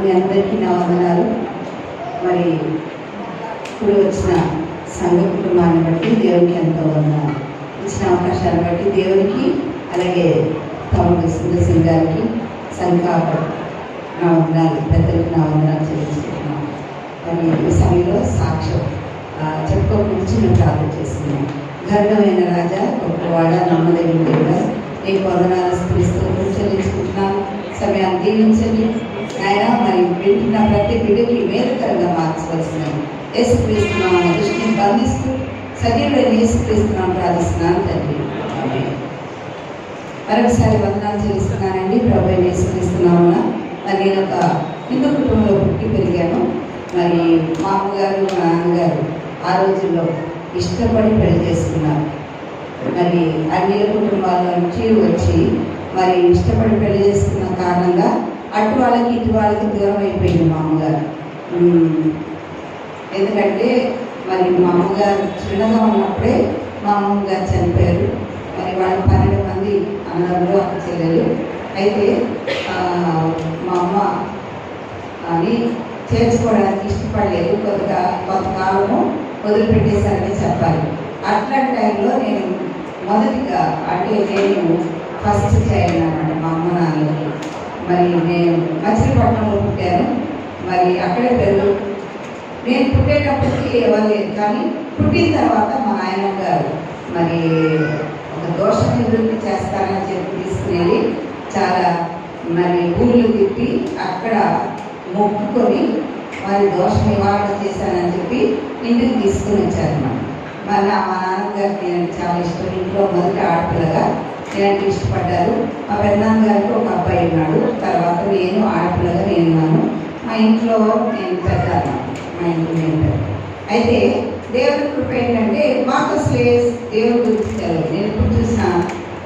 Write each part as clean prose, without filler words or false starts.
మీ అందరికీ నా వందనాలు. మరి ఇప్పుడు వచ్చిన సంఘ కుటుంబాన్ని బట్టి దేవునికి ఎంతో వందనాలు. ఇచ్చిన అవకాశాన్ని బట్టి దేవునికి, అలాగే తమ్ముడు సుందర్ గారికి సంఘ నా వందనాలు, పెద్దలకు నా వందనాలు చెల్లించుకుంటున్నాను. మరి ఈ సమయంలో సాక్ష్యం చెప్పుకోకుండా చిన్న ప్రార్థన చేస్తున్నాం. ఘనమైన రాజా, గొప్పవాడ, నమ్మదగిన దేవుడా, నీకు వందనాలు స్తుతిస్తూ చెల్లించుకుంటున్నాను. సమయాన్ని దీవించండి ఆయన. మరి వింటున్న ప్రతి బిడ్డకి మేలుకరంగా మార్చవలసినవి యేసుక్రీస్తున్నాము దృష్టిని బంధిస్తూ సజీవుడైన యేసుక్రీస్తున్నాము ప్రార్థిస్తున్నాను తండ్రి. మరొకసారి వందనాలు చెల్లిస్తున్నానండి. ప్రభువైన యేసుక్రీస్తున్నామున మరి నేను ఒక హిందూ కుటుంబంలో పుట్టి పెరిగాను. మరి మా అమ్మగారు, మా నాన్నగారు ఆ రోజుల్లో ఇష్టపడి పెళ్లి చేసుకున్నారు. మరి అన్ని కుటుంబాల నుంచి వచ్చి మరి ఇష్టపడి పెళ్లి చేసుకున్న కారణంగా అటు వాళ్ళకి ఇటు వాళ్ళకి దూరం అయిపోయింది మా అమ్మగారు. ఎందుకంటే మరి మా అమ్మగారు చిన్నగా ఉన్నప్పుడే మా అమ్మగారు చనిపోయారు. మరి వాళ్ళ 12 మంది అన్నదమ్ములు, అక్క చెల్లెలు. అయితే మా అమ్మ అని చేర్చుకోవడానికి ఇష్టపడలేదు. కొంతకాలము వదిలిపెట్టేశారని చెప్పాలి. అట్లాంటి టైంలో నేను మొదటిగా అంటే నేను ఫస్ట్ చైల్డ్ అన్నమాట మా అమ్మ నాన్నలకి. మరి నేను మచిలీపట్నంలో పుట్టాను. మరి అక్కడే నేను పుట్టేటప్పటికి ఎవరు లేదు, కానీ పుట్టిన తర్వాత మా నాయనమ్మ గారు మరి ఒక దోష నివృత్తి చేస్తానని చెప్పి తీసుకునేది. చాలా మరి ఊళ్ళు తిప్పి అక్కడ మొక్కుకొని మరి దోష నివారణ చేశానని చెప్పి ఇంటికి తీసుకుని వచ్చారన్నమాట. మరి మా నాన్నగారికి నేను చాలా ఇష్టం. ఇంట్లో మొదటి ఆడపిల్లగా నేనంటే ఇష్టపడ్డారు. మా పెద్దనాన్నగారికి ఒక అబ్బాయి ఉన్నాడు. తర్వాత నేను ఆడపిల్లగా నేను ఉన్నాను. మా ఇంట్లో నేను పెద్ద, మా ఇంట్లో నేను పెద్ద. అయితే దేవుడి కృప ఏంటంటే మాకు అసలు దేవుడి గురించి తెలియదు. నేను ఇప్పుడు చూసిన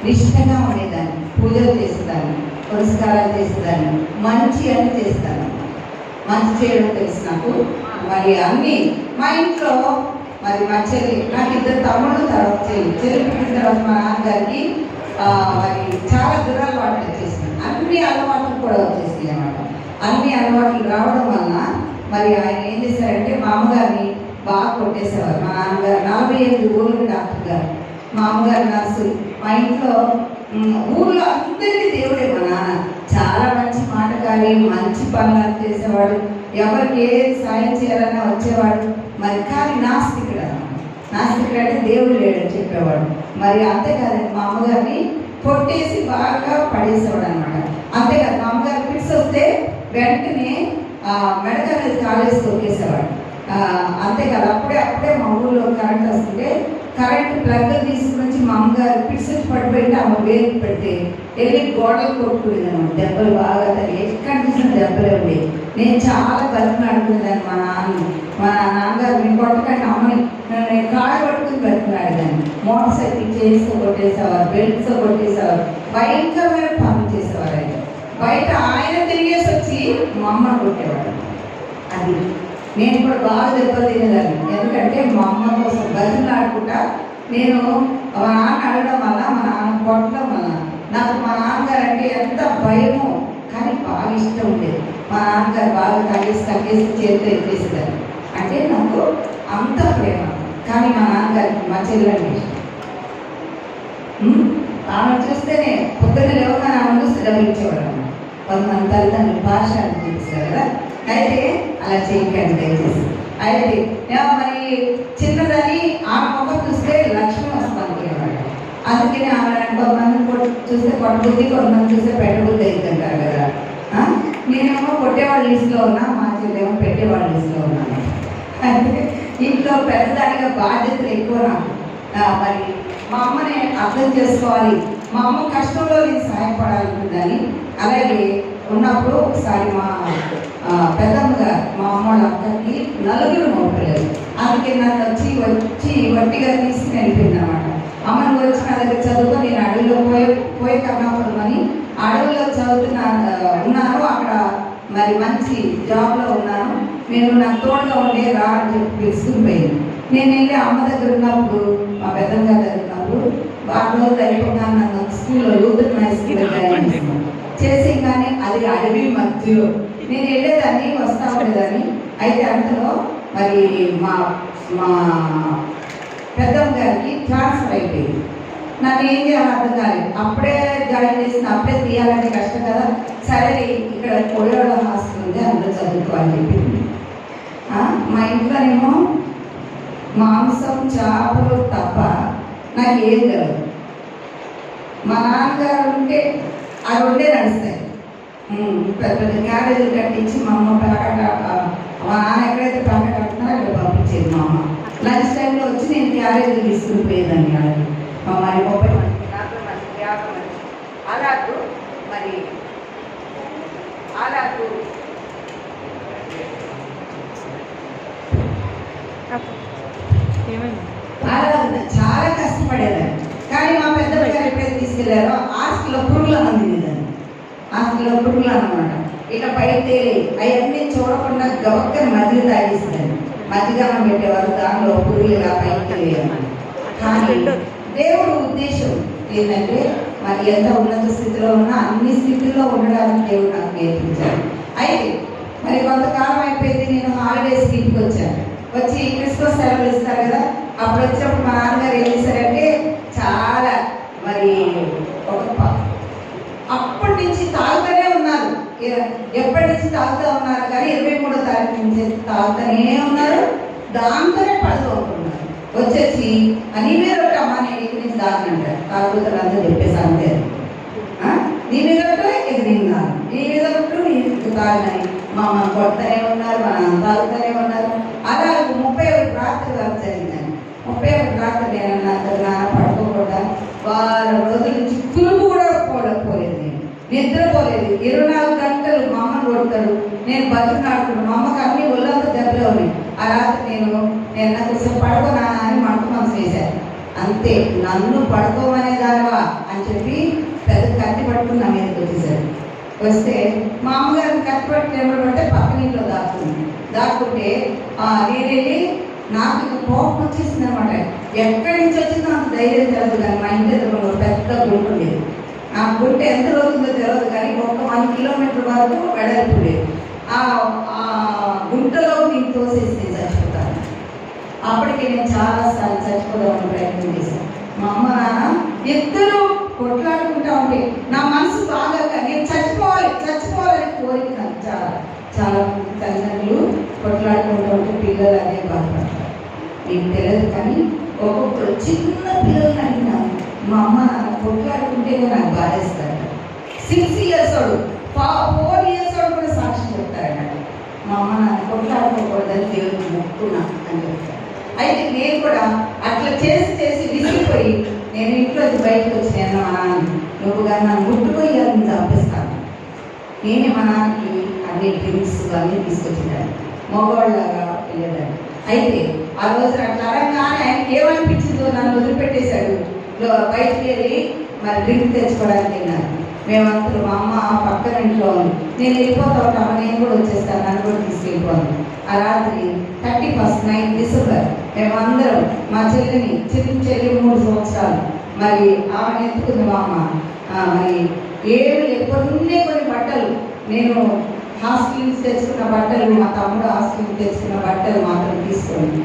నిష్టగా ఉండేదాన్ని, పూజలు చేసేదాన్ని, పురస్కారాలు చేసేదాన్ని, మంచి అని చేస్తాను. మంచి చేయడం తెలుసు నాకు. మరి అన్నీ మా ఇంట్లో మరి మా చెల్లి, నాకు 2 తమ్ముళ్ళు, తర్వాత చెల్లి పుట్టిన తర్వాత మా నాన్నగారికి మరి చాలా దురలవాట్లు వచ్చేసినాయి. అన్ని అలవాట్లు కూడా వచ్చేసినాయి అన్నమాట. అన్ని అలవాట్లు రావడం వలన మరి ఆయన ఏం చేశారంటే మా అమ్మగారిని బాగా కొట్టేసేవారు. మా నాన్నగారు 48 ఊళ్ళకి డాక్టర్ గారు, మా అమ్మగారు నర్సు. మా ఇంట్లో ఊళ్ళో అందరికీ దేవుడే. మా నాన్న చాలా మంచి మాటకారి, మంచి పనులు చేసేవాడు. ఎవరికి ఏ సాయం చేయాలన్నా వచ్చేవాడు. మరి కానీ నాస్తికుడు అంటే దేవుడు లేడని చెప్పేవాడు. మరి అంతేకాదండి, మా అమ్మగారిని కొట్టేసి బాగా పడేసేవాడు అనమాట. అంతేకాదు, మా అమ్మగారు ఫిట్స్ వస్తే వెంటనే మెడక మీద కాలేసి తొక్కేసేవాడు. అంతేకాదు, అప్పుడే మా ఊళ్ళో కరెంట్ వస్తుంటే కరెంట్ ప్లగ్ తీసుకుని మా అమ్మగారు ఫిట్స్ పడిపోయింటే ఆమె వేలు పెడితే వెళ్ళి గోడలు కొట్టుకునేది అనమాట. దెబ్బలు బాగా తల్లి ఎక్కడ చూసిన దెబ్బలే ఉండేవి. నేను చాలా బతిమలాడుకునేదాన్ని మా నాన్నగారు నేను కొట్టకండి అమ్మని, నేను కాళ్ళు పట్టుకుని బతిమలాడేదాన్ని. మోటార్ సైకిల్ చేస్తూ కొట్టేసేవారు, బెల్ట్స్తో కొట్టేసేవారు, భయంకరమైన పనులు చేసేవారు. ఆయన బయట ఆయన తిరిగేసి వచ్చి మా అమ్మని కొట్టేవాడు. అది నేను కూడా బాగా దెబ్బలు తినేదాన్ని. ఎందుకంటే మా అమ్మ కోసం బతిమలాడుకుంటా నేను మా నాన్న అడగడం వల్ల, మా నాన్న కొట్టడం వల్ల నాకు మా నాన్నగారు అంటే ఎంత భయమో, కానీ బాగా ఇష్టం ఉండేది. మా నాన్నగారు బాగా తగ్గేసి చేతితో ఎత్తేసేదాన్ని. అంటే నాకు అంత ప్రేమ. కానీ మా నాన్నగారికి మా చెల్లెండి ఇష్టం. ఆమె చూస్తేనే పొద్దున్న లేవగానే ఆమె చూస్తే డబ్బులు ఇచ్చేవాడు అన్నమాట. కొంతమంది తల్లిదండ్రులు భాష అని చూపిస్తారు కదా. అయితే అలా చేయకండి దయచేసి. అయితే మరి చిన్నదని ఆమె ముఖం చూస్తే లక్ష్మి వస్తుందనుకునేవాడు. అందుకని ఆమె కొంతమంది చూస్తే కొట్టబుద్ధి, కొంతమంది చూస్తే పెట్టబుద్ధి అవుతుంటారు కదా. నేనేమో కొట్టేవాళ్ళ లిస్టులో ఉన్నా, మా చెల్లేమో పెట్టేవాళ్ళ లిస్టులో ఉన్నాను. అంటే ఇంట్లో పెద్దదానిగా బాధ్యతలు ఎక్కువ నాకు. మరి మా అమ్మని అర్థం చేసుకోవాలి, మా అమ్మ కష్టంలో నేను సహాయపడాలనుకుందని. అలాగే ఉన్నప్పుడు ఒకసారి మా పెద్దమ్మగా మా అమ్మ వాళ్ళ అక్కకి 4 మగపిల్లలు. అందుకే నన్ను వచ్చి వట్టిగా తీసుకుని వెళ్ళిపోయింది అనమాట. అమ్మని వచ్చి నా దగ్గర చదువుకో, నేను అడవిలో పోయి కర్ణాపురం అని అడవిలో ఉన్నాను. అక్కడ మరి మంచి జాబ్లో ఉన్నాను, నేను నాకు తోడుగా ఉండే రా అని చెప్పి పిలుచుకుని పోయింది. నేను వెళ్ళి అమ్మ దగ్గర ఉన్నప్పుడు, మా పెద్దమ్మ దగ్గర ఉన్నప్పుడు 6 రోజులు అయిపోయినా నన్ను స్కూల్లో లూథరన్ హై స్కూల్లో జాయిన్ చేసి కానీ అది అడవి మధ్యలో నేను వెళ్ళేదాన్ని, వస్తా ఉండేదాన్ని. అయితే అంతలో మరి మా మా పెద్దమ్మ గారికి ట్రాన్స్ఫర్ అయిపోయింది. నన్ను ఏం చేయాలో అర్థం కాలేదు. అప్పుడే జాయిన్ చేసిన, అప్పుడే తీయాలంటే కష్టం కదా. సరే ఇక్కడ కోయోడ హాస్టల్ ఉంది, అందులో చదువుకోవాలని చెప్పింది. మా ఇంట్లోనేమో మాంసం చేపలు తప్ప నాకు ఏం తెలియదు. మా నాన్నగారు ఉంటే ఆ రెండే నడుస్తాయి. పెద్ద పెద్ద క్యారేజీలు కట్టించి మా అమ్మ ప్యాకెట్, మా నాన్న ఎక్కడైతే ప్యాకెట్ కడుతున్నారో అక్కడ పంపించేది మా అమ్మ. లంచ్ టైంలో వచ్చి నేను క్యారేజీలు తీసుకుని పోయేదాన్ని. వాళ్ళకి మా మరి 30 మంది, 40 మంది, 50 మంది అలాగూ మరి అలాగూ చాలా కష్టపడేదాన్ని. కానీ మా పెద్ద గారు ఎప్పుడైతే తీసుకెళ్లారో హాస్టల్లో పురుగుల మంది లేదండి. హాస్టల్లో పురుగులు అనమాట. ఇక బయట అవన్నీ చూడకుండా గబక్కని మజ్జిగ తాగిస్తుందండి. మజ్జిగన్నం పెట్టేవారు, దానిలో పురుగులు ఇలా పైకి వేయాలి. కానీ దేవుడు ఉద్దేశం ఏంటంటే మరి ఎంత ఉన్నత స్థితిలో ఉన్నా అన్ని స్థితిలో ఉండడానికి దేవుడు నాకు నేర్పించాడు. అయితే మరి కొంతకాలం అయిపోయింది. నేను హాలిడేస్కి ఇంటికి వచ్చాను. వచ్చి క్రిస్మస్ సెలవులు ఇస్తారు కదా, అప్పుడు వచ్చినప్పుడు మా నాన్నగారు ఏం చేశారంటే చాలా మరి అప్పటి నుంచి తాగుతూనే ఉన్నారు. ఎప్పటి నుంచి తాగుతూ ఉన్నారు కానీ 23వ తారీఖు నుంచి తాగుతూనే ఉన్నారు. దాంతోనే పడుతుంటున్నారు. వచ్చేసి నీ మీద అమ్మా నేను ఇక నుంచి తాగనంటారు. తాగుతారు అంతా చెప్పేసి అంతే. నీ మీద ఇక నేను తాను, నీ మీద నీకు తాగనని మా అమ్మ కొడుతూనే ఉన్నారు, మా నాన్న తాగుతూనే ఉన్నారు. అలా 31 రాత్రి వరకు జరిగిందని. 31 రాత్రి నేను నాన్న పడుకోకూడదా, వారం రోజుల నుంచి తులుపు కూడా పోలేదు. నేను నిద్రపోలేదు. 24 గంటలు మా అమ్మని కొడతాడు, నేను బతుకునాడుతున్నాను. మా అమ్మకి అన్ని ఒళ్ళంతా దెబ్బలు ఉన్నాయి. ఆ రాత్రి నేను నాకు కొంచెం పడుకోనా అని మంట మనసు వేశాను. అంతే, నన్ను పడుకోమనేదానవా అని చెప్పి పెద్ద కత్తి పట్టుకుని నా మీదకి వచ్చేసాడు. వస్తే మా అమ్మగారిని కత్తి పట్టుకుని ఏమంటే పక్కన ఇంట్లో దాక్కుంటే నేను వెళ్ళి నాకు ఇక కోపం వచ్చేసింది అనమాట. ఎక్కడి నుంచి వచ్చిందో నాకు ధైర్యం తెలియదు. కానీ మా ఇంటి ఎదురు పెద్ద గుంట ఉండేది. ఆ గుంట ఎంత రోజుందో తెలియదు కానీ 1 కిలోమీటర్ వరకు వెడల్పు లేదు. ఆ గుంటలో నేను తోసేసి నేను చచ్చిపోతాను. అప్పటికి నేను చాలాసార్లు చచ్చిపోదామని ప్రయత్నం చేశాను. మా అమ్మ నాన్న ఇద్దరు కొట్లాడుకుంటా ఉంటే నా మనసు బాగా నేను చచ్చిపోవాలని కోరిక నాకు చాలా మంది తల్లిదండ్రులు కొట్లాడుకుంటూ ఉంటే పిల్లలు అదే బాధపడతారు. నీకు తెలియదు కానీ ఒక్కొక్కరు చిన్న పిల్లల్ని అడిగినా మా అమ్మ నాన్న కొట్లాడుకుంటేనే నాకు బాధేస్తారు. 6 years వాడు 4 years వాడు కూడా సాక్షి చెప్తారన్నమాట. మా అమ్మ నాన్న కొట్లాడుకోకూడదని దేవుడికి మొక్కున్నా అని చెప్తారు. అయితే నేను కూడా అట్లా చేసి విసిగిపోయి నేను ఇంట్లో బయటకు వచ్చి నేను మా నాన్న నువ్వు కానీ నన్ను ముట్టుపోయి అని చంపేస్తాను. నేనే మా నాన్నకి అన్ని డ్రింక్స్ అన్నీ తీసుకొచ్చేదాన్ని, మగవాళ్ళలాగా వెళ్ళేదాన్ని. అయితే ఆ రోజు అట్లా అనగానే ఆయనకి ఏమనిపించిందో నన్ను వదిలిపెట్టేశాడు. బయటికి వెళ్ళి మరి డ్రింక్ తెచ్చుకోవడానికి వెళ్ళాను. మేమంతా మా అమ్మ పక్కన ఇంట్లో ఉంది. నేను వెళ్ళిపోతా ఉంటాము, నేను కూడా వచ్చేస్తాను, నన్ను కూడా తీసుకెళ్ళిపోను. ఆ రాత్రి 31st నైట్ డిసెంబర్ మేమందరం మా చెల్లి 3 సంవత్సరాలు మరి ఆమెను ఎత్తుకుంది మా అమ్మ. మరి ఏమి కొన్ని బట్టలు, నేను హాస్టల్ నుంచి తెచ్చుకున్న బట్టలు, మా తమ్ముడు హాస్టల్ నుంచి తెచ్చుకున్న బట్టలు మాత్రం తీసుకొని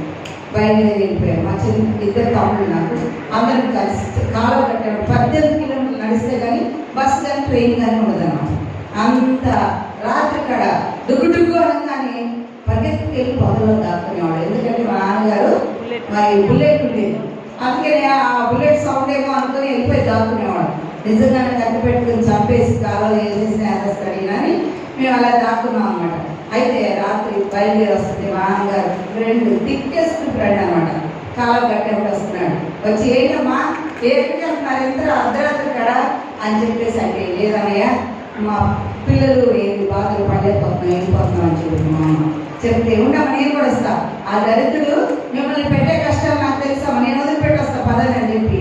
బయలుదేరి వెళ్ళిపోయాను. మా చెల్లి 2 తమ్ముళ్ళు నాకు అందరం కలిసి కాలువ కట్టాడు. 18 కిలోమీటర్లు నడిస్తే కానీ బస్సు కానీ ట్రైన్ కానీ ఉండదన్నమాట. అంత రాత్రి కాడ డుగ్గు అనగానే పరిగెత్తుకెళ్ళి పొదలో దాక్కునేవాడు. ఎందుకంటే మా నాన్నగారు మరి బుల్లెట్ ఉండేది. అందుకని ఆ బుల్లెట్ సౌండ్ ఏమో అనుకుని వెళ్ళిపోయి దాక్కునేవాడు. నిజంగానే కత్తి పెట్టుకుని చంపేసి కాలంలో వేసేసి నేస్తాడు అని మేము అలా దాక్కున్నాం అనమాట. అయితే రాత్రి బయలుదేరి వస్తుంది మా నాన్నగారు ఫ్రెండ్, థిక్కెస్ట్ ఫ్రెండ్ అనమాట. కాలం కట్టేప్పుడు వస్తున్నాడు. వచ్చి ఏంటమ్మా ఎక్కడికి వెళ్తున్నారు, ఎంత అర్ధరాత్రి కదా అని చెప్పేసి అంటే లేదన్నయ్య మా పిల్లలు ఏంటి బాధలు వెళ్ళిపోతున్నాం అని చెప్పి మా అమ్మ చెప్తే ఉండమ్మా నేను కూడా వస్తా, ఆ దరిద్రుడు మిమ్మల్ని పెట్టే కష్టాలు నాకు తెలుసమ్మా, నేను వదిలిపెట్టి వస్తా పదని అని చెప్పి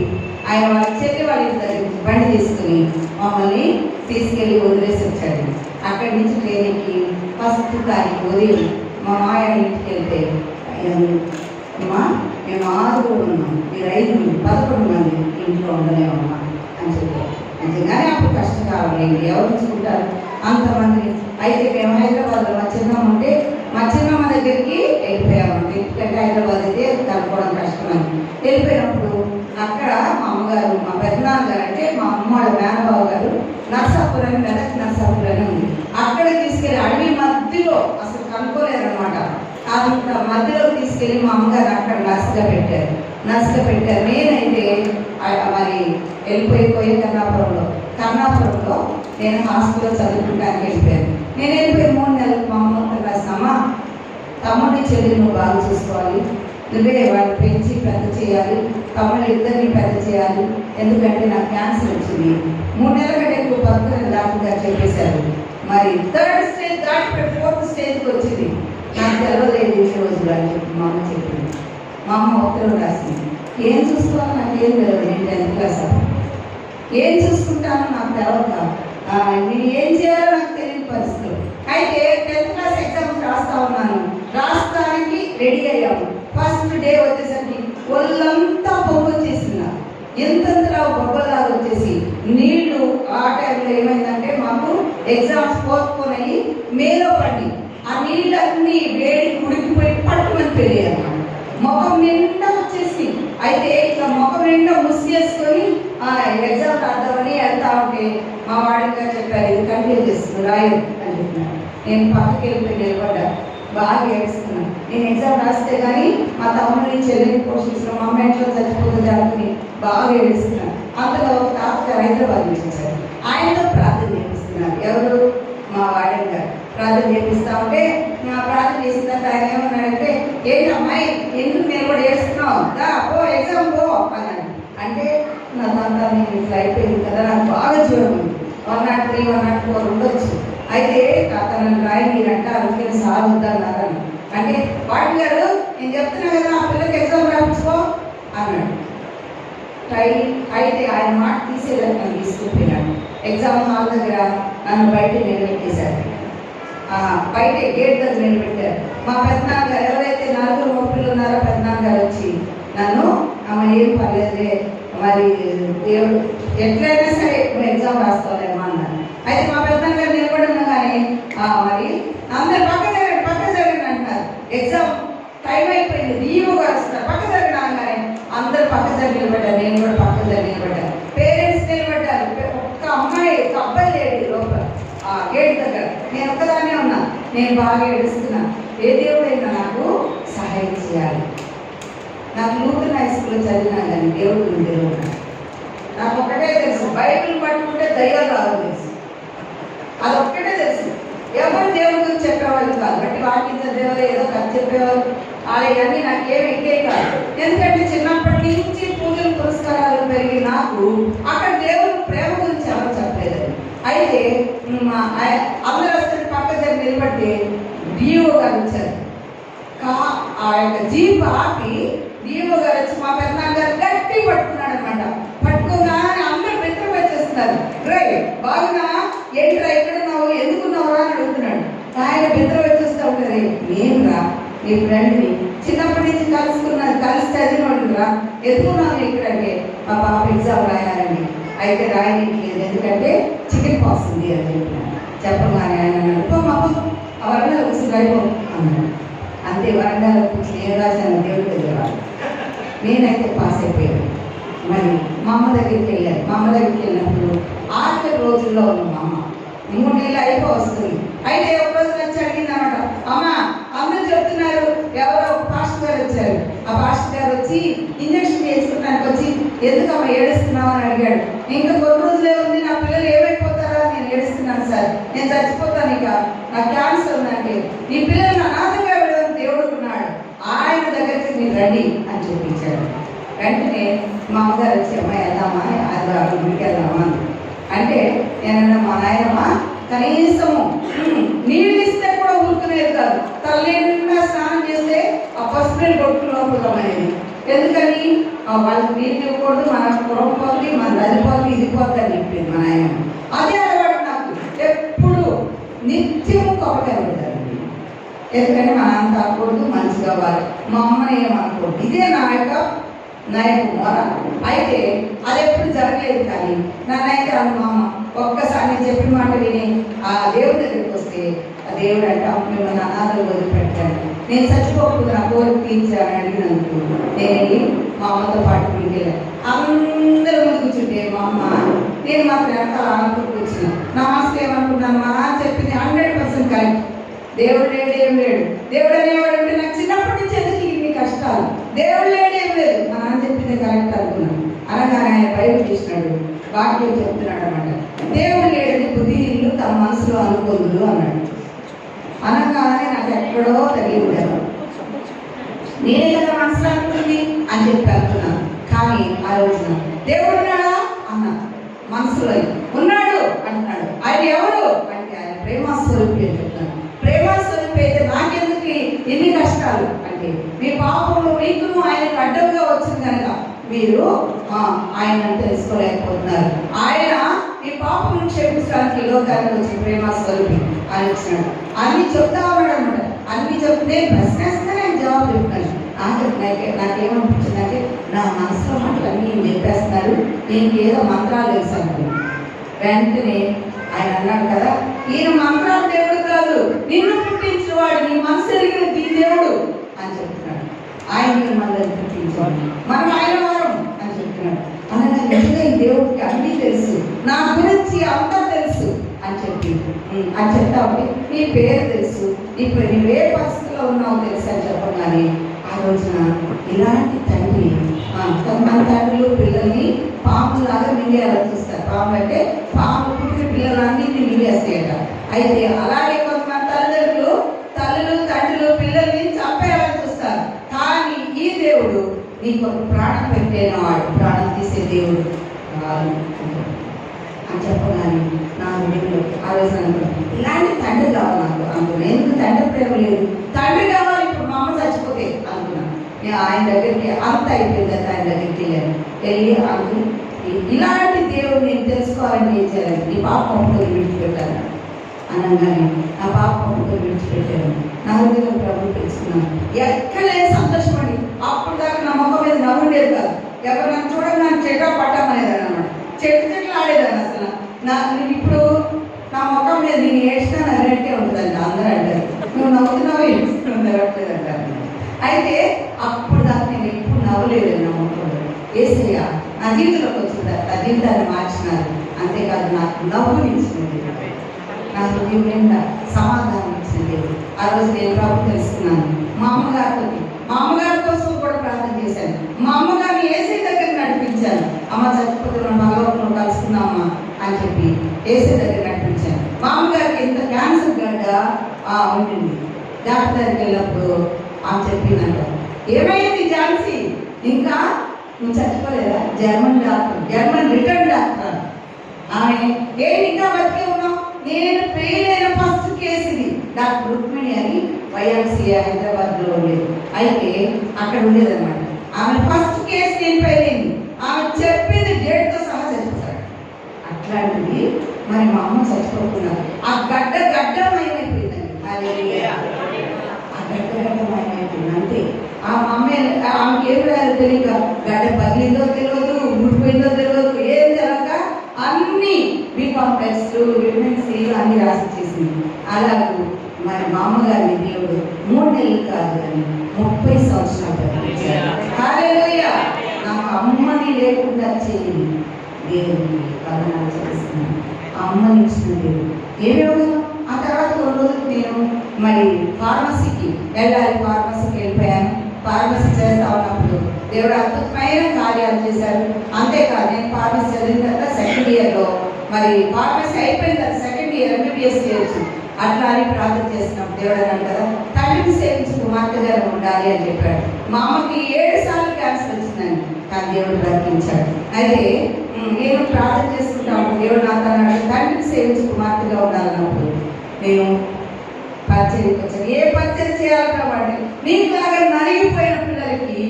ఆయన వాళ్ళ చెల్లి వాళ్ళ ఇంటి బండి తీసుకుని మమ్మల్ని తీసుకెళ్ళి వదిలేసి వచ్చాడు. అక్కడి నుంచి ట్రైన్కి 1st తారీఖు ఉదయం మా మాయ ఇంటికి వెళ్తే అమ్మా మేము 6 ఉన్నాం, మీరు 5 11 మంది ఇంట్లో ఉండలేమమ్మా అని చెప్పి నిజంగానే అప్పుడు కష్టకాలం లేదు, ఎవరు చూసుకుంటారు అంతమంది. అయితే మేము హైదరాబాద్లో మా చిన్నమ్మ ఉంటే మా చిన్నమ్మ దగ్గరికి వెళ్ళిపోయామండి. ఎందుకంటే హైదరాబాద్ అయితే కనుక్కోవడం కష్టమని వెళ్ళిపోయినప్పుడు అక్కడ మా అమ్మగారు, మా పెద్దనాన్నగారు అంటే మా అమ్మ వాళ్ళ మేనబాబు గారు నర్సాపురం అని, మెదక్ నర్సాపురం అని ఉంది, అక్కడ తీసుకెళ్ళి అడవి మధ్యలో అసలు కనుక్కోలేదన్నమాట. అంత మధ్యలో తీసుకెళ్ళి మా అమ్మగారు అక్కడ నర్సుగా పెట్టారు. నేనైతే మరి వెళ్ళిపోయి కర్ణాపురంలో నేను హాస్టల్లో చదువుకుంటానికి వెళ్ళిపోయాను. నేను వెళ్ళిపోయి 3 నెలలకు మా అమ్మ రాసినమ్మా, తమ్ముడిని చెల్లి నువ్వు బాగా చూసుకోవాలి, నువ్వే వాళ్ళు పెంచి పెద్ద చేయాలి, తమ్ముడు ఇద్దరిని పెద్ద చేయాలి, ఎందుకంటే నాకు క్యాన్సర్ వచ్చింది, 3 నెలల కంటే ఎక్కువ బతుకుని డాక్టర్ గారు చెప్పేశారు. మరి 3rd స్టేజ్ దాటిపోయి 4th స్టేజ్కి వచ్చింది. నాకు తెలవలేదు ఈ రోజులు అని చెప్పి మా అమ్మ చెప్పింది. మా అమ్మ ఉత్తరం రాసింది, ఏం చూసుకోవాలో నాకేం తెలియదు, నేను 10th క్లాస్ ఏం చూసుకుంటానో నాకు తెలవక నేను ఏం చేయాలో నాకు తెలియని పరిస్థితులు. అయితే 10th క్లాస్ ఎగ్జామ్స్ రాస్తా ఉన్నాను, రాష్ట్రానికి రెడీ అయ్యాము. ఫస్ట్ డే వచ్చేసరికి ఒళ్ళంతా బొబ్బు వచ్చేసింది, ఎంతంతలా బొబ్బలాగా వచ్చేసి నీళ్లు. ఆ టైంలో ఏమైందంటే మాకు ఎగ్జామ్స్ పోస్ట్పోన్ అయ్యి మేలో పడి ఆ నీళ్ళన్నీ వేడి ఉడికిపోయి పట్టుమని పెరిగాయి అన్నమాట. ముఖం నిండా వచ్చేసి అయితే ఇట్లా ముఖం నిండా ముసిగేసుకొని ఎగ్జామ్ రాద్దామని వెళ్తా ఉంటే మా వాడిగా చెప్పారు, ఇది కంటిన్యూ చేస్తుంది రాయు అని చెప్పినారు. నేను పక్కకి వెళ్ళిపోయి నిలబడ్డా, బాగా ఏడుస్తున్నాను. నేను ఎగ్జామ్ రాస్తే కానీ మా తమ్ముడిని చెల్లిని పోషిస్తున్నాను, మా అమ్మ ఇంట్లో చచ్చిపోతుంది అనుకుని బాగా ఏడుస్తున్నాను. అంతలో ఒక తాతగారు హైదరాబాద్ వచ్చారు, ఆయనతో ప్రార్థన చేపిస్తున్నారు. ఎవరు? మా వాడని గారు ప్రార్థన చేపిస్తా ఉంటే ప్రార్థన చేసినంత ఆయన ఏమన్నాడంటే, ఏంటి అమ్మాయి ఎందుకు నేను కూడా ఏడుస్తున్నావు, దా పో ఎగ్జామ్ పో అన్నాడు. అంటే నా తాత నేను ఇట్లా అయిపోయింది కదా, నాకు బాగా జ్వరం ఉంది, 103, 104 ఉండొచ్చు. అయితే తాత నన్ను రాయి మీరంట అందుకే సార్ వద్దన్నారని. అంటే వాటి గారు నేను చెప్తున్నా కదా ఆ పిల్లలకి ఎగ్జామ్ రాయించుకో అన్నాడు. అయితే ఆయన మాట తీసేదాన్ని నన్ను తీసుకుపోయినాడు. ఎగ్జామ్ హాల్ దగ్గర నన్ను బయట నిలబెట్టేశారు, బయట గేట్ దగ్గర నిలబెట్టారు. మా పెద్దనాన్నగారు ఎవరైతే 4 మగపిల్లలు ఉన్నారో పెద్దనాన్నగారు వచ్చి నన్ను అమ్మ ఏం పర్లేదులే, మరి దేవుడు ఎట్లయినా సరే నువ్వు ఎగ్జామ్ రాస్తావులేమో అన్నారు. అయితే మా పెద్దనాన్నగారు నిలబడి ఉన్నా కానీ మరి అందరు పక్క జరగండి అంటున్నారు. ఎగ్జామ్ టైం అయిపోయింది, డిఓ గారు వస్తున్నారు, పక్క జరగడం అనగానే అందరు పక్క జరిగి నిలబడ్డారు. నేను కూడా పక్క జరిగి నిలబడ్డాను. పేరెంట్స్ నిలబడ్డారు, ఒక్క అమ్మాయి ఒక అబ్బాయి లేడు లోపల గేట్ దగ్గర. నేను ఒక్కదాన్నే ఉన్నా, నేను బాగా ఏడుస్తున్నా. ఏ దేవుడైనా నాకు సహాయం చేయాలి. నాకు లూథరన్ హై స్కూల్లో చదివినా కానీ దేవుడు నాకు ఒక్కటే తెలుసు, బైబిల్ పట్టుకుంటే దైవం రాదు తెలుసు, అదొక్కటే తెలుసు. ఎవరు దేవుడి గురించి చెప్పేవాళ్ళు కాదు, బట్టి వాకింగ్ చదివేవారు ఏదో కథ చెప్పేవారు, అవన్నీ నాకేమి ఎక్కే కాదు. ఎందుకంటే చిన్నప్పటి నుంచి పూజలు పురస్కారాలు పెరిగి నాకు అక్కడ దేవుడి ప్రేమ గురించి ఎవరు చెప్పలేదండి. అయితే అందరూ వస్తే పక్క దగ్గర నిలబట్టి డిఓ గారు వచ్చారు. ఆ యొక్క జీప్ ఆపి డిఓ గారు వచ్చి మా పెద్దనాన్నగారు గట్టి పట్టుకున్నాడు అనమాట. పట్టుకోగానే అందరూ బెత్తర వచ్చేస్తున్నారు, రే బాగున్నా ఏంట్రా ఎక్కడున్నావు ఎందుకున్నావు అని అడుగుతున్నాడు. ఆయన బెత్తర వచ్చేస్తూ ఉంటుంది, నేను రా నీ ఫ్రెండ్ని చిన్నప్పటి నుంచి కలిసి చదివినోడురా, ఎదుగున్నాను ఇక్కడంటే మా పాప ఎగ్జామ్ రాయాలండి. అయితే రాయలేదు ఎందుకంటే చికెన్ పాక్స్ ఉంది అని చెప్పగానే ఆయన అన్నాడు, మా ఆ వరండాలో కూర్చొని రాయిపో అన్నాడు. అంతే వరండాలో కూర్చొని ఏం రాశాను దేవుడి దగ్గర. నేనైతే పాస్ అయిపోయాను. మరి మా అమ్మ దగ్గరికి వెళ్ళాను. మా అమ్మ దగ్గరికి వెళ్ళినప్పుడు ఆఖరి రోజుల్లో ఉన్న మా అమ్మ 3 నెలలు అయిపో వస్తుంది. అయితే ఒక రోజు వచ్చి అడిగింది అనమాట, అమ్మ అందరూ చెప్తున్నారు, ఎవరో ఒక పాస్టర్ గారు వచ్చారు, ఆ పాస్టర్ గారు వచ్చి ఇంజక్షన్ వేసుకున్నానికి వచ్చి ఎందుకమ్మా ఏడుస్తున్నావు అని అడిగాడు. ఇంకా కొన్ని రోజులే ఉంది, నా పిల్లలు ఏమైపోతారా, నేను ఏడుస్తున్నాను సార్, నేను చచ్చిపోతాను, ఇక నాకు క్యాన్సర్ ఉందంటే నీ పిల్లలు అనాథంగా వెళ్ళడం దేవుడుకున్నాడు, ఆయన దగ్గరికి మీరు రండి అని చూపించాడు. వెంటనే మా అమ్మగారు వచ్చి అమ్మాయి వెళ్దామా అది గుడికి వెళ్దామా అంటే నేనన్నా మా నాయనమ్మ కనీసము నీళ్ళు ఇస్తే కూడా ఊరుకునేది కాదు, తల్లిండా స్నానం చేస్తే ఆ పసుపు కొట్టు లోపలమనేది. ఎందుకని వాళ్ళకి నీళ్ళు ఇవ్వకూడదు, మన కురం పోతుంది, మన నదిపోతుంది, ఇది పోతుంది అని చెప్పింది మా నాయనమ్మ. అదే అలవాటు నాకు, ఎప్పుడు నిత్యము కొబ్బరికాయ పెడతారండి. ఎందుకంటే మా నాన్న తాకూడదు, మంచిగా అవ్వాలి, మా అమ్మని ఏమనుకోవద్దు. ఇదే నా యొక్క నా యొక్క మొర. అయితే అది ఎప్పుడు జరగలేదు. కానీ నన్నైతే అమ్మ ఒక్కసారి నేను చెప్పిన మాట విని ఆ దేవుడి దగ్గరికి వస్తే ఆ దేవుడు అంటే మిమ్మల్ని అనాథలు వదిలిపెట్టాను, నేను చచ్చిపోకుండా నా కోరిక తీర్చాలని అడిగినందుకు నేను మా అమ్మతో పాటు వెళ్ళాను. అందరూ ముందు కూర్చుంటే మా అమ్మ, నేను మాత్రం వెనకాల అనుకుంటూ కూర్చున్నా. నా మనసులో ఏమనుకున్నాను, మా నాన్న చెప్పింది 100% కరెక్ట్. దేవుడు లేడు, ఏం లేడు. దేవుడు అనేవాడు అంటే నాకు చిన్నప్పటి నుంచి ఎందుకు ఇన్ని కష్టాలు, దేవుడు లేడు, ఏం లేదు. మా నాన్న చెప్పింది కరెక్ట్ అనుకున్నాను. అనగానే ఆయన బైబిల్ తీసినాడు, వాక్యం చెప్తున్నాడు అనమాట. దేవుడు లేడని బుద్ధిహీనులు తమ మనసులో అనుకోదు అన్నాడు. అనగానే నాకు ఎక్కడో తగిలి నేనే కదా మనసులో అనుకుంది అని చెప్పి అనుకున్నాను. కానీ ఆ రోజున దేవుడు ఉన్నాడా అన్నా, మనసులో ఉన్నాడు అంటున్నాడు. ఆయన ఎవరు అంటే ఆయన ప్రేమస్వరూపి అని చెప్తున్నాను. ప్రేమస్వరూపి అయితే నాకెందుకు ఎన్ని కష్టాలు అంటే, మీ పాపంలో మీకును ఆయనకు అడ్డంగా వచ్చింది కనుక మీరు ఆయన తెలుసుకోలేకపోతున్నారు. ఆయన ఈ పాపం క్షమించడానికి లోకానికి వచ్చి ప్రేమస్వరూపి అని ఇచ్చినాడు. అన్ని చెప్తా ఉన్నాడు అనమాట. అన్ని చెప్తే ప్రశ్నిస్తే నేను జవాబు చెప్తాను. నాకేమనిపించిందంటే నా మనసులో మాటలు అన్నీ చెప్పేస్తున్నారు, దీనికి ఏదో మంత్రాలు తెలుసు అనుకున్నాను. వెంటనే ఆయన అన్నాడు కదా, ఈయన మంత్రాలు దేవుడు కాదు, నిన్ను పుట్టించిన వాడు, నీ మనసు ఎరిగిన దీ దేవుడు అని చెప్తున్నాడు. ఆయన మనల్ని పుట్టించేవాడు, మనం ఆయన వారం అని చెప్తున్నాడు. అనగా నిజంగా ఈ దేవుడికి అన్నీ తెలుసు, నా గురించి అంతా తెలుసు అని చెప్పి అని చెప్తా ఉంటే నీ పేరు తెలుసు, ఇప్పుడు నువ్వు ఏ పరిస్థితిలో ఉన్నావు తెలుసు అని చెప్పగానే ఆ రోజున ఇలాంటి తండ్రి కొంతమంది తండ్రులు పిల్లల్ని పాములాగా మింగేయాలని చూస్తారు. పాము అంటే పాము పుట్టిన పిల్లలన్నింటినీ మింగేస్తాయట. అయితే అలాగే కొంతమంది తల్లులు తండ్రులు పిల్లల్ని చంపేయాలని చూస్తారు. కానీ ఈ దేవుడు నీకు ప్రాణం పెట్టేన వాడు, ప్రాణం తీసే దేవుడు అని చెప్పగానే నా హృదయంలో ఆ రోజు అనుకున్నాను, ఇలాంటి తండ్రి కావాలి నాకు అనుకున్నాను. ఎందుకు తండ్రి ప్రేమ లేదు, తండ్రి కావాలి. ఇప్పుడు మా అమ్మ చచ్చిపోతే అనుకున్నాను. నేను ఆయన దగ్గరికి అంత అయిపోయింది కదా, ఆయన దగ్గరికి వెళ్ళి అంకుల్ ఇలాంటి దేవుడు నేను తెలుసుకోవాలని ఏం చేయాలి, నీ పాప పంపుకొని విడిచిపెట్టాను అనగానే నా పాప పంపుకొని విడిచిపెట్టాను. నా హృదయంలో ప్రభు తెలుసుకున్నాను. ఎక్కడే సంతోషపడి అప్పుడు దాకా నా ముఖం మీద నవ్వుండేది కాదు. ఎవరు నన్ను చూడండి నాకు చెట్టు పట్టమనేదాన్ని అనమాట. చెట్లు ఆడేదాన్ని. అసలు నేను ఇప్పుడు నా ముఖం మీద నేను ఏడ్చినా నవ్వునట్టే ఉంటుందండి. అందరూ అంటారు నువ్వు నవ్వుతున్నావు, ఏడుస్తున్నావు, నవ్వట్లేదు అంటారు. అయితే అప్పుడు దాకా నేను ఎప్పుడు నవ్వలేదు నా ముఖంలో. ఏసయ్య నా జీవితంలోకి వచ్చింది, నా జీవితాన్ని మార్చినారు. అంతేకాదు నాకు నవ్వునిచ్చింది, నా హృదయం నిండా సమాధానం ఇచ్చింది. ఆ రోజు నేను ప్రభు తెలుసుకున్నాను. మా అమ్మగారి కోసం కూడా ప్రార్థన చేశాను. మా అమ్మగారిని ఏసీ దగ్గర నడిపించాను. అమ్మ చచ్చిపోతే మనం భగవంతులు కలుసుకున్నామా అని చెప్పి ఏసీ దగ్గర నడిపించాను. మా అమ్మగారికి ఎంత క్యాన్సర్ గడ్డ ఉంటుంది. డాక్టర్ దగ్గరికి వెళ్ళినప్పుడు ఆమె చెప్పిందంట, ఏమైంది ఝాన్సీ, ఇంకా నువ్వు చచ్చిపోలేదా? జర్మన్ రిటర్న్ డాక్టర్ ఆమె. ఏంటి ఇంకా బతికే ఉన్నావు? నేను ఫెయిల్ అయిన ఫస్ట్ కేసు ఇది. డాక్టర్ రుక్మిణి అని వైఎంసీఏ హైదరాబాద్లో ఉండేది. అయితే అక్కడ ఉండేదన్నమాట. ఆమె ఫస్ట్ కేసు నేను ఫెయిల్ అయింది. ఆమె చెప్పింది డేట్తో సహా చచ్చిపోతాడు. అట్లాంటిది మరి మా అమ్మ చచ్చిపోతున్నారు. ఆ గడ్డమైపోయిందండి. ఆ గడ్డమైపోయింది అంతే. ఆ అమ్మ ఆమెకి ఏం రాయాలో తెలియక గడ్డ పగిలిందో తెలియదు, ఊడిపోయిందో తెలియదు, ఏం జరగక అన్ని బీకామ్ టెస్ట్లు, విటమిన్సీలు అన్ని రాసి చేసింది. అలాగూ మరి మా అమ్మగారిని దేవుడు 3 నెలలు కాదు కానీ 30 సంవత్సరాలు బతికించారు. హల్లెలూయా. నాకు అమ్మని లేకుండా చేయండి దేవుడికి వందనాలు చేస్తున్నాను. ఆ అమ్మని ఇచ్చిన దేవుడు ఏమేమో. ఆ తర్వాత కొన్ని రోజులు నేను మరి ఫార్మసీకి వెళ్ళిపోయాను. ఫార్మసీ చేస్తా ఉన్నప్పుడు దేవుడు అద్భుతమైన కార్యాలు చేశారు. అంతేకాదు నేను ఫార్మసీ చదివిన తర్వాత సెకండ్ ఇయర్లో మరి ఫార్మసీ అయిపోయిన తర్వాత సెకండ్ ఇయర్ ఎంబీబీఎస్ చేయొచ్చు అట్లా అని ప్రార్థన చేసినప్పుడు దేవుడు అన్నాడు కదా, తండ్రిని సేవించి కుమార్తెగా ఉండాలి అని చెప్పాడు. మా అమ్మకి 7 సార్లు క్యాన్సర్ వచ్చిందని, కానీ దేవుడు బ్రతికించాడు. అయితే నేను ప్రార్థన చేసుకుంటాను. దేవుడు నాకు అన్నాడు తండ్రిని సేవించి కుమార్తెగా ఉండాలన్నప్పుడు నేను పరిచర్యకు వచ్చాను. ఏ పరిచర్య చేయాలి కాబట్టి నీకులాగా నలిగిపోయిన పిల్లలకి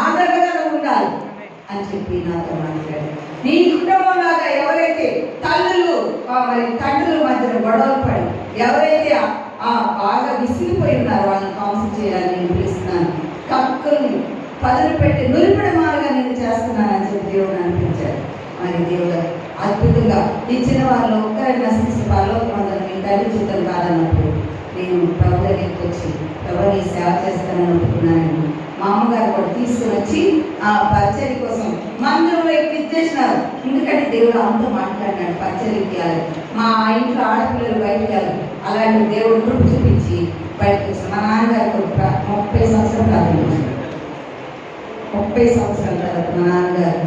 ఆదరణగా ఉండాలి అని చెప్పి నాతో మాట్లాడాడు. నీ కుటుంబం లాగా ఎవరైతే తండ్రుల మధ్యన గొడవలు పడి ఎవరైతే బాగా విసిగిపోయి ఉన్నారో వాళ్ళని కౌన్సిల్ చేయాలని నేను పిలుస్తున్నాను. కక్కుల్ని పదులు పెట్టి నులిపిడి మారుగా నేను చేస్తున్నానని చెప్పి దేవుడు అనిపించాడు. మరి దేవుడు అద్భుతంగా ఇచ్చిన వాళ్ళు ఒక్కరిని నశించిన పరలోకమందున మీ తల్లి చిత్తం కాదన్నప్పుడు నేను ప్రభు దగ్గరికి వచ్చి ప్రభు నీ సేవ చేస్తానని ఒప్పుకున్నానండి. మా అమ్మగారు కూడా తీసుకుని వచ్చి ఆ పరిచర్య కోసం మందిరంలో ఎక్కిచ్చేసినారు. ఎందుకంటే దేవుడు అంతా మాట్లాడినాడు పరిచర్యకి వెళ్ళాలి, మా ఇంట్లో ఆడపిల్లలు బయటకు వెళ్ళాలి. అలాంటి దేవుడు కృప చూపించి బయటకు వచ్చారు. మా నాన్నగారు 30 సంవత్సరాలు ప్రారంభించారు. 30 సంవత్సరాల తర్వాత మా నాన్నగారు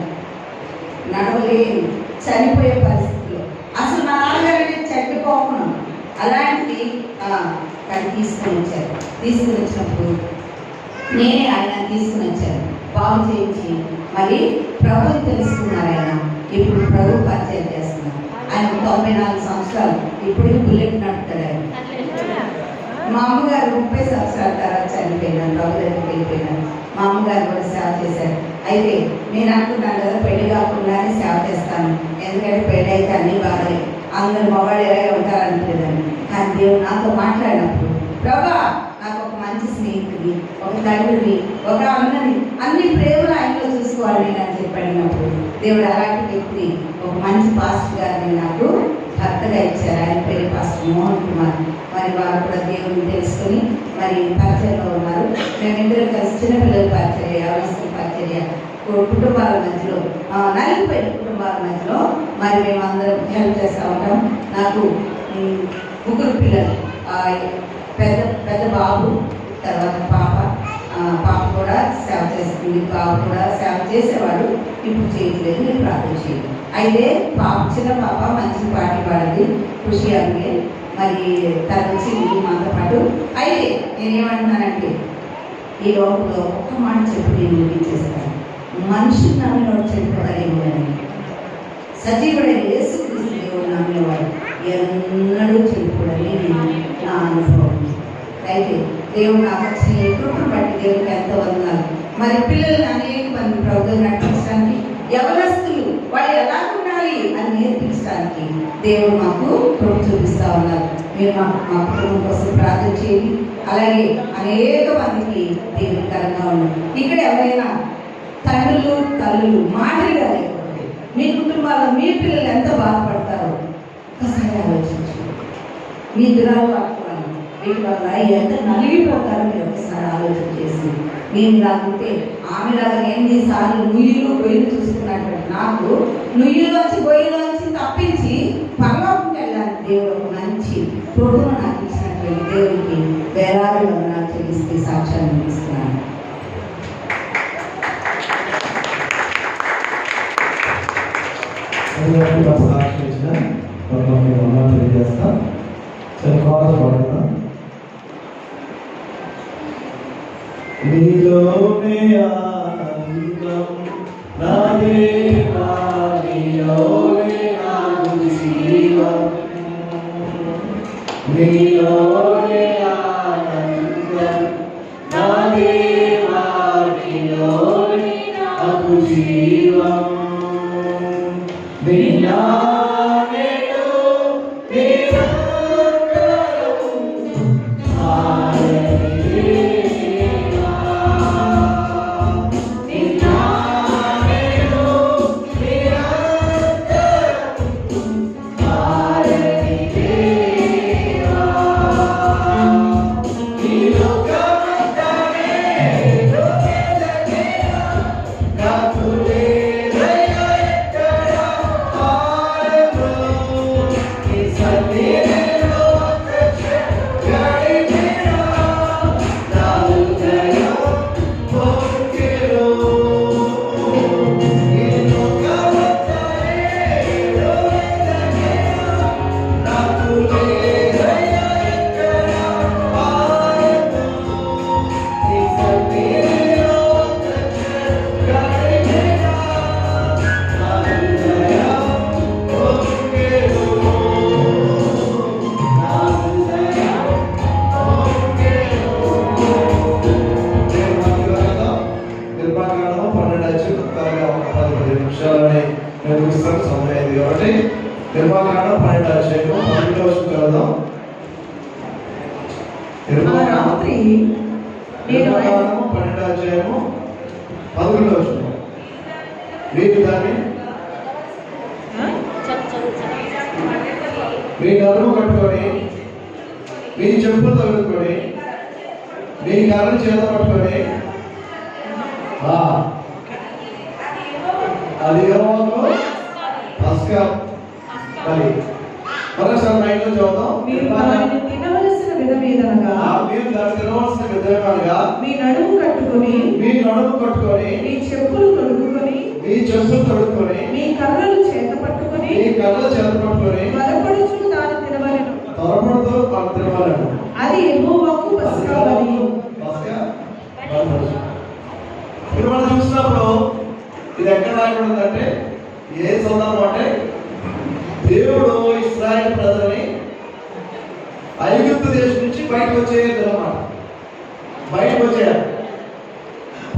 నడవలేని చనిపోయే పరిస్థితిలో, అసలు మా నాన్నగారు చెట్టుకోకుండా అలాంటిది కానీ తీసుకొని వచ్చారు. తీసుకుని వచ్చినప్పుడు నేనే ఆయన తీసుకుని వచ్చాను, బాగు చేయించి మరి ప్రభుని తెలుసుకున్నారు. ఆయన ఇప్పుడు ప్రభు పరిచయం చేస్తున్నారు. ఆయన 94 సంవత్సరాలు ఇప్పుడు బుల్లెట్ నడుపుతారు. ఆయన మా అమ్మగారు 30 సంవత్సరాల తర్వాత చనిపోయినారు, ప్రభు దగ్గరికి వెళ్ళిపోయినారు. మా అమ్మగారు కూడా సేవ చేశారు. అయితే నేను అనుకున్నాను కదా పెళ్లి కాకుండానే సేవ చేస్తాను, ఎందుకంటే పెళ్ళి అయితే అన్నీ బాగాలే, అందరు మగవాళ్ళు ఎలాగే ఉంటారనుకోలేదని. కానీ దేవుడు నాతో మాట్లాడినప్పుడు ప్రభా నాకు ఒక మంచి స్నేహితుడి, ఒక తండ్రిని, ఒక అన్నని, అన్ని ప్రేమలు ఆయనలో చూసుకోవాలి నేను అని చెప్పి అడిగినప్పుడు దేవుడు అలాంటి వ్యక్తిని ఒక మంచి పాస్టర్ గారిని నాకు భర్తగా ఇచ్చారు. ఆయన పేరు పాస్టర్ మోహన్ కుమార్. మరి వారు కూడా దేవుడిని తెలుసుకొని మరి పరిచయంలో ఉన్నారు. మేమిద్దరం కలిసి చిన్నపిల్లల పరిచర్య, యవనస్తుల పరిచర్య, కుటుంబాల మధ్యలో 40 కుటుంబాల మధ్యలో మరి మేమందరం హెల్ప్ చేస్తూ ఉంటాం. నాకు 3 పిల్లలు, పెద్ద బాబు, తర్వాత పాప కూడా సేవ చేస్తుంది. బాబు కూడా సేవ చేసేవాడు, ఇప్పుడు చేయట్లేదు, నేను ప్రార్థన చేయదు. అయితే చిన్న పాప మంచి పాట పాడింది, ఖుషి అంగే. మరి తను వచ్చింది మాతో పాటు. అయితే నేనేమంటున్నానంటే ఈ లోపల ఒక్క మాట చెప్పి నేను ముగించేస్తాను. మనిషి నమ్మినోడు చెడిపోతారేమో అని, సజీవుడైన యేసుక్రీస్తు దేవుడు నమ్మేవాడు ఎన్నడూ చెడిపోడని నా అనుభవం. అయితే దేవుడు నాకు వచ్చిన కృపను బట్టి దేవుడికి ఎంతో వందనాలు. మరి పిల్లల్ని అనేక మంది ప్రభుత్వం నడిపించడానికి, యవనస్తులు వాళ్ళు ఎలా ఉండాలి అని నేర్పించడానికి దేవుడు మాకు కృప చూపిస్తూ ఉన్నారు. మీరు మా కుటుంబం కోసం ప్రార్థన చేయండి. అలాగే అనేక మందికి దేవునికరంగా ఉన్నారు. ఇక్కడ ఎవరైనా తండ్రులు తల్లులు మాదిరిగా లేకపోతే మీ కుటుంబాల్లో మీ పిల్లలు ఎంత బాధపడతారో ఒకసారి ఆలోచించండి. మీ దురాలవాటు వీటి వల్ల ఎంత నలిగిపోతారో మీరు ఒకసారి ఆలోచన చేసి, నేను రాకుంటే ఆమెలాగా 8 సార్లు నుయ్యిలు గొయ్యలు చూసుకున్నటువంటి నాకు నుయ్యిలోంచి గొయ్యిలోంచి తప్పించి పరలోకంకి వెళ్ళాలని దేవుడు ఒక మంచి కృపను నాకు ఇచ్చినటువంటి దేవుడికి వేలాది వందనాలు చెల్లిస్తే సాక్ష్యాన్ని ఇస్తున్నాను. నీలోనే ఆనందం నా దేవా, నీలోనే నాకు జీవం, నీలోనే ఆనందం నా దేవా, నీలోనే నాకు జీవం. నిర్మాకాండం 12వ అధ్యాయము 11వ వచనం చదువుదాం. నిర్మాకాండం 12వ అధ్యాయము 11వ వచనం. మీరు దాన్ని మీ నడుము కట్టుకొని మీ చెప్పులు తగులుకొని మీ కర్రను చేత పట్టుకొని అది పస్కా బలి. మరొకసారి మైండ్లో చదువుతాం. మీరు దాన్ని తినవలసిన విధమేదనగా మీరు దాన్ని తినవలసిన విధమేదనగా మీ నడుము కట్టుకొని మీ చెప్పులు తొడుగుకొని మీ కర్రలు చేత పట్టుకొని త్వరపడుచు దాన్ని తినవలెను. అది యెహోవాకు పస్కా బలి. మీరు మనం చూసినప్పుడు ఇది ఎక్కడ రాయబడిందంటే ఏ సందర్భం అంటే దేవుడు ఇశ్రాయేలు ప్రజలని ఐగుప్తు దేశం నుంచి బయటకు వచ్చేదన్నమాట. బయటకు వచ్చేయాలి.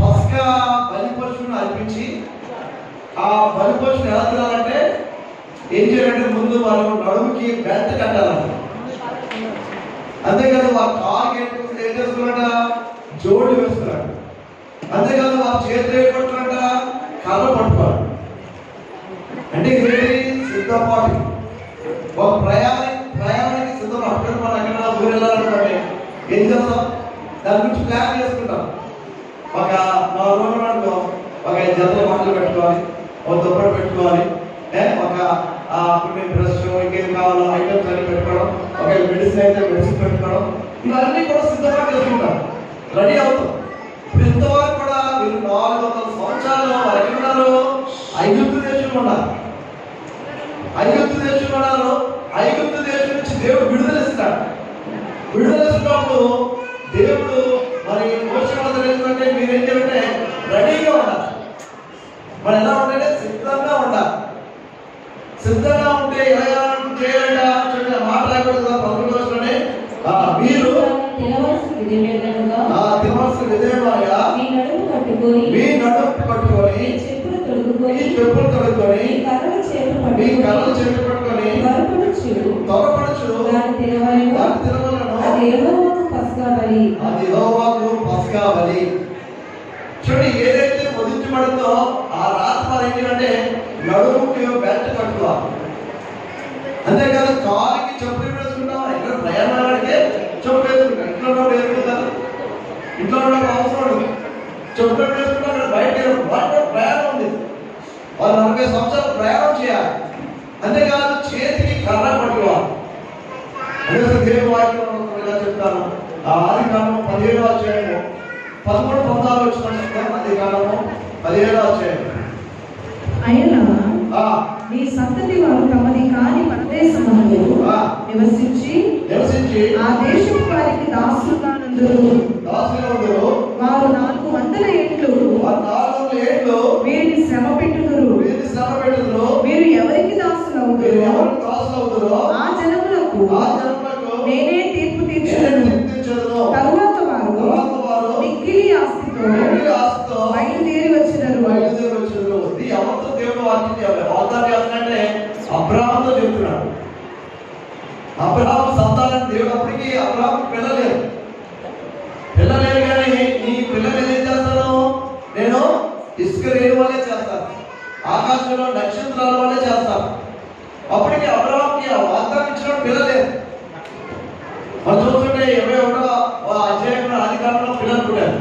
పస్కా బలి పశువును అర్పించి ఆ బలి పశువుని ఎలా తినాలంటే ఏం చేయాలంటే ముందు వాళ్ళు నడుముకి బెల్ట్ కట్టాలంట. అంతేకాదు వాళ్ళ కాలు ఏం చేసుకున్నాడ జోడు వేసుకున్నాడు. అంతేకాదు వాళ్ళ చేతులు ఏం పట్టుకున్నాడ కర్ర పట్టుకోవాలి. అంటే ఇదేంటి సిద్ధపాటు ఒక ప్రయాణానికి సిద్ధపాటు. మనం ఎక్కడ ఊరు వెళ్ళాలనుకోండి ఏం చేస్తాం, దాని గురించి ప్లాన్ చేసుకుంటాం. ఒక 4 రోజులు అనుకో ఒక 5 జతల బట్టలు పెట్టుకోవాలి, ఒక దుప్పటి పెట్టుకోవాలి, ఒక బ్రష్ ఇంకేం కావాలో ఐటమ్స్ అన్ని పెట్టుకోవడం, ఒక మెడిసిన్ అయితే మెడిసిన్ పెట్టుకోవడం, ఇవన్నీ కూడా సిద్ధంగా చేసుకుంటాం, రెడీ అవుతాం. ఇప్పుడు ఇంతవరకు కూడా వీళ్ళు 400 సంవత్సరాలు వారు ఎక్కడున్నారు? ఐగుప్తు దేశంలో ఉన్నారు. ఐగుప్తు దేశం నుంచి దేవుడు విడుదల ఇస్తాడు. విడుదల ఇస్తున్నప్పుడు దేవుడు మరి మోసే ఏంటంటే మీరేం చేయాలంటే రెడీగా ఉండాలి. మనం ఎలా ఉంటే సిద్ధంగా ఉండాలి. సిద్ధంగా ఉంటే ఎలా చేయాలంటే మాట రాకూడదు కదా. 11వ వచనంలోనే మీరు తినవలసిన విధేయముగా మీ నడుము కట్టుకొని మీ చెప్పులు తొడుగుకొని మీ కర్రలు చేత పట్టుకొని త్వరపడుచు దాన్ని తినవలెను. అది యెహోవాకు పస్కా బలి. చూడండి, ఏదైతే వధించబడిందో ఆ రాత్రి వారు ఏంటంటే నడుముకి బెల్ట్ కట్టుకోవాలి. అంతేకాదు కాలుకి చెప్పులు వేసుకుంటాం. ఎక్కడ ప్రయాణాలకే చెప్పులు వేసుకుంటాం. ఇంట్లో వేసుకుంటారు, ఇంట్లో అవసరం చెప్పులు వేసుకుంటాం. బయట ప్రయాణం ఉంది, వాళ్ళు 40 సంవత్సరాలు ప్రయాణం చేయాలి. అంతేకాదు చేతికి కర్ర పట్టుకోవాలి. అందుకే దేవుని వాక్యం ఇలా చెప్తాను. ఆదికాండం 17వ అధ్యాయము 13, 14 వచ్చిన ఆదికాండము 17వ అధ్యాయం. అయినా నీ సంతతి వారు తమది కాని పరదేశమందు నివసించి ఆ దేశపు వారికి దాసులుగా నుందురు. వారు 400 ఏండ్లు వీరిని శ్రమ పెట్టుదురు. వీరు ఎవరికి దాసులవుదురో ఆ జనములకు నేనే తీర్పు తీర్చుదును. తరువాత వారు మిక్కిలి ఆస్తితో బయలుదేరి వచ్చినారు. అబ్రాహాముతో చెప్తున్నాడు. అబ్రాహాము సంతానం దేవుడు అప్పటికి అబ్రాహాము పిల్లలేరు కానీ నీ పిల్లలు ఏం చేస్తాను, నేను ఇసుక రేణు వల్లే చేస్తాను, ఆకాశంలో నక్షత్రాల వల్లే చేస్తాను. అప్పటికి అబ్రాహాముకి ఆ వాగ్దానం ఇచ్చిన పిల్లలేరు. మనం చూస్తుంటే 21వ అధ్యాయంలో ఆదికాండంలో పిల్లలు పుట్టారు.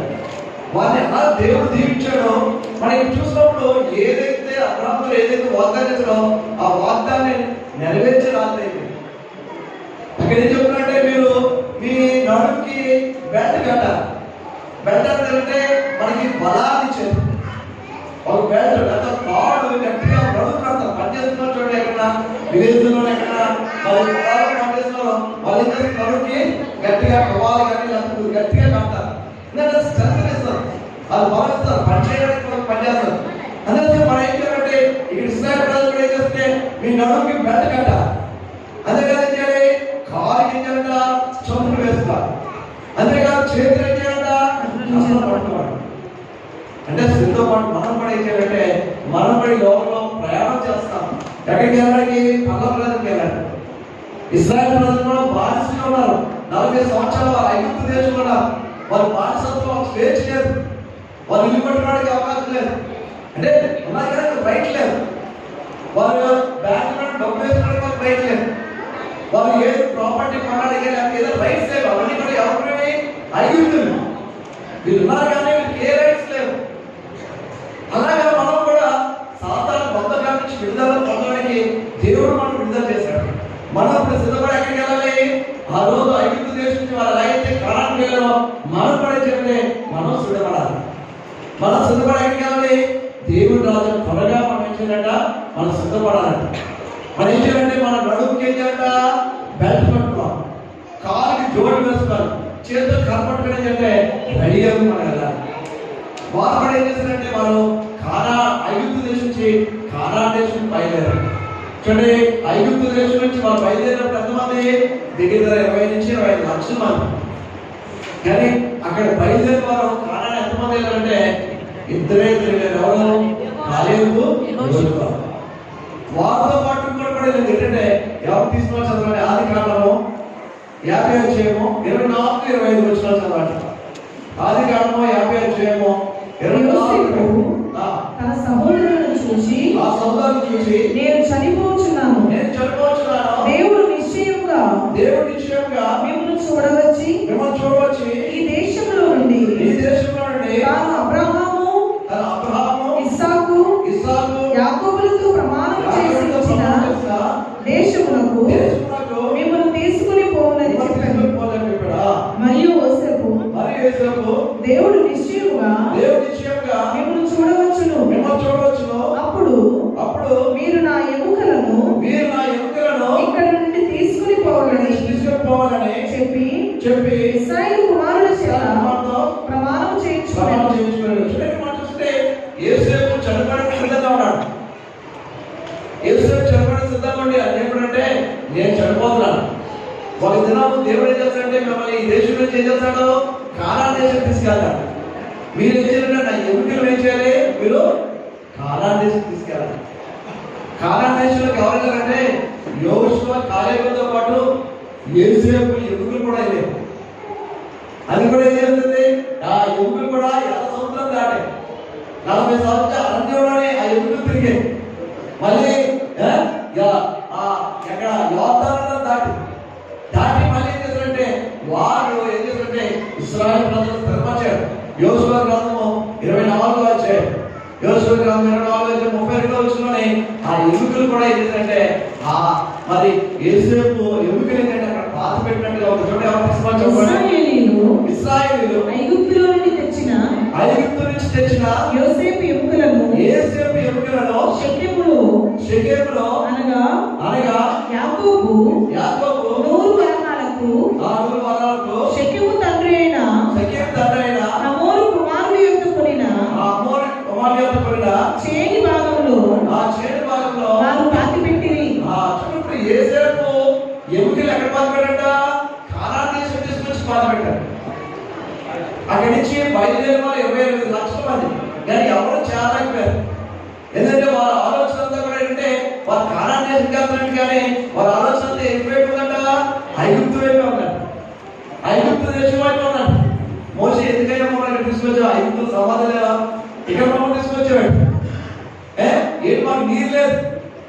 వారిని ఎలా దేవుడు దీవించాడో మనకి చూసినప్పుడు ఏదైతే అబ్రాహాముతో ఏదైతే వాగ్దానం ఇచ్చాడో ఆ వాగ్దాన్ని నెరవేర్చే రాత్రి అక్కడ ఏం చెప్తున్నారంటే మీరు మీ నడుముకి బెల్ట్ కట్టాలి. బెల్ట్ అంటే మనకి బలాన్ని ఇచ్చేది. ఒక బెల్ట్ లేదా తాడు గట్టిగా నడుము కడతారు. పనిచేస్తున్న చూడండి, ఎక్కడ విలేజ్లో ఎక్కడ పనిచేస్తున్నారు వాళ్ళిద్దరికి నడుముకి గట్టిగా కవ్వాలి కానీ లేకపోతే గట్టిగా కడతారు. ఎందుకంటే స్ట్రెంత్ ఇస్తారు, వాళ్ళు బలమిస్తారు, పని చేయడానికి మనకు పనిచేస్తారు. అందుకే మనం ఏం చేయాలంటే ఇక్కడ ఇస్రాయేల్ ప్రజలు ఏం చేస్తే మీ నడుముకి బెల్ట్ కట్టాలి. అంతేకాదు ఏం చేయాలి, కాలుకి ఏం చేయాలంట చెప్పులు వేసుకోవాలి. అంతేకాదు చేతులు ఏం చేయాలంట పట్టుకోవాలి. అంటే సిద్ధపాటు మనం కూడా ఏం చేయాలంటే మనం పడి లోకంలో ప్రయాణం చేస్తాం. ఎక్కడికి వెళ్ళడానికి? పల్లపురానికి వెళ్ళాలి. ఇశ్రాయేలు ప్రజలు కూడా బానిసగా ఉన్నారు. 40 సంవత్సరాలు వారు ఐగుప్తు దేశంలో ఉన్నారు. వారి బానిసత్వం స్వేచ్ఛ లేదు, వారు ఇల్లు పట్టడానికి అవకాశం లేదు. అంటే ఉన్నారు కానీ రైట్ లేదు. వారు బ్యాంక్ డబ్బు వేసుకోవడానికి రైట్ లేదు. వారు ఏదో ప్రాపర్టీ కొనడానికి లేకపోతే ఏదో రైట్స్ లేవు. అవన్నీ కూడా ఎవరిని ఐగుప్తులు. వీళ్ళు ఉన్నారు కానీ వీళ్ళకి ఏ రైట్స్ లేవు. అలాగే మనం కూడా సాతాను బంధకాల నుంచి విడుదల పొందడానికి దేవుడు మనం విడుదల చేశాడు. మనం ఇప్పుడు సిద్ధపడి ఎక్కడికి వెళ్ళాలి? ఆ రోజు ఐగుప్తు దేశం నుంచి వాళ్ళు ఎలాగైతే కానానికి వెళ్ళారో మనం కూడా చెప్తే మనం సిద్ధపడాలి. మనం సిద్ధపడి ఎక్కడికి వెళ్ళాలి? దేవుడు రాజు త్వరగా మనం ఏం చేయాలంట? మనం సిద్ధపడాలంట. మనం ఏం చేయాలంటే మన నడుముకి ఏం చేయాలంట? బెల్ట్ కట్టుకోవాలి, కాలుకి జోడు వేసుకోవాలి, చేతులు కనపట్టుకుని అంటే రెడీ అవ్వి మనం వెళ్ళాలి. వారు కూడా ఏం చేశారంటే మనం ఐగుప్తు దేశం నుంచి కానాన్ దేశం బయలుదేరారు. చూడండి, ఐగుప్తు దేశం నుంచి వాళ్ళు బయలుదేరినప్పుడు ఎంతమంది? దగ్గర 20 నుంచి 25 లక్షల మంది. కానీ అక్కడ బయలుదేరి వారు కానాన్ ఎంతమంది వెళ్ళారంటే ఇద్దరు ఎవరు? కాలేబు, యోషువ. వారితో పాటు కూడా ఏంటంటే ఎవరు తీసుకొని చదవండి. ఆది కాండము 50 అధ్యాయము 24, 25 వచనాలు చదవండి. ఆది కాండము 50 అధ్యాయము 24. తన సహోదరులను చూసి నేను చనిపోతున్నాను, దేవుడు నిశ్చయముగా మిమ్మల్ని చూడవచ్చి ఈ దేశంలో నుండి తాను అబ్రహాము, ఇస్సాకు, యాకోబులతో ప్రమాణం చేసి ఇచ్చిన దేశములకు మిమ్మల్ని తీసుకుని పోవునని చెప్పాను. మరియు యోసేపు దేవుడు నిశ్చయముగా మిమ్మల్ని చూడవచ్చును, అప్పుడు మీరు నా ఎముకలను ఇక్కడ నుండి తీసుకుని పోవాలని చెప్పి ఇశ్రాయేలు కుమారుల చేత ప్రమాణం చేయించుకున్నాడు. యోసేపు చనిపోవడానికి సిద్ధంగా ఉన్నాడు. యోసేపు చనిపోవడానికి సిద్ధంగా ఉండి ఎప్పుడంటే నేను చనిపోతున్నాను. ఒక దినం దేవుడు ఏం చేస్తాడంటే మిమ్మల్ని ఈ దేశం నుంచి ఏం చేస్తాడు? కానాన్ దేశం తీసుకెళ్తాడు. మీరు ఏం చేయాలంటే నా ఎముకలు ఏం చేయాలి? మీరు కానాన్ దేశం తీసుకెళ్ళాలి. కానాన్ దేశంలోకి ఎవరు వెళ్ళారంటే యోషువ, కాలేబులతో పాటు యోసేపు ఎముకలు కూడా వెళ్ళారు. అది కూడా ఏం చేస్తుంది? ఆ ఎముకలు కూడా ఎలా సముద్రం దాటాయి. 40 సంవత్సరాలు అరణ్యంలోనే ఆ ఎముకలు తిరిగాయి. మళ్ళీ ఎక్కడ యోర్దాను దాటి మళ్ళీ ఏం చేశారంటే వారు ఏం చేశారంటే ఇశ్రాయేలు ప్రజలు స్థిరపరిచారు. యోషువ గ్రంథము 24 అధ్యాయం, యోషువ గ్రంథం 24 అధ్యాయం 32 వచనంలోనే ఆ ఎముకలు కూడా ఏం చేశారంటే మరి యోసేపు ఎముకలు ఏంటంటే అక్కడ పాత పెట్టినట్టుగా ఒక చోట ఇశ్రాయేలీయులు ఐగుప్తు నుంచి తెచ్చిన యోసేపు ఎముకలను షెకెములో అనగా యాకోబు 100 వరహాలకు షెకెము తండ్రి అయిన హమోరు కుమారుడు యొక్క కొనిన చేని భాగంలో వారు పాతి పెట్టిరి. యోసేపు ఎముకలు ఎక్కడ పాతి పెట్టాడ? కానాన్ దేశం తీసుకొచ్చి పాతి పెట్టారు. అక్కడి నుంచి బయలుదేరిన వాళ్ళు 28 లక్షల మంది. కానీ ఎవరు చేరలేకపోయారు. ఎందుకంటే వారి ఆలోచన అంతా కూడా ఏంటంటే వారు కానాన్ దేశం వెళ్తున్నట్టు, కానీ వారి ఆలోచన అంతా ఎటువైపు ఉందంట? ఐగుప్తు వైపు ఉందంట. ఐగుప్తు దేశం వైపు ఉందంట. మోషే ఎందుకైనా మమ్మల్ని తీసుకొచ్చావు? ఐగుప్తు సమాధి లేదా? ఇక్కడ మమ్మల్ని తీసుకొచ్చాడు. ఏంటి మాకు నీరు లేదు,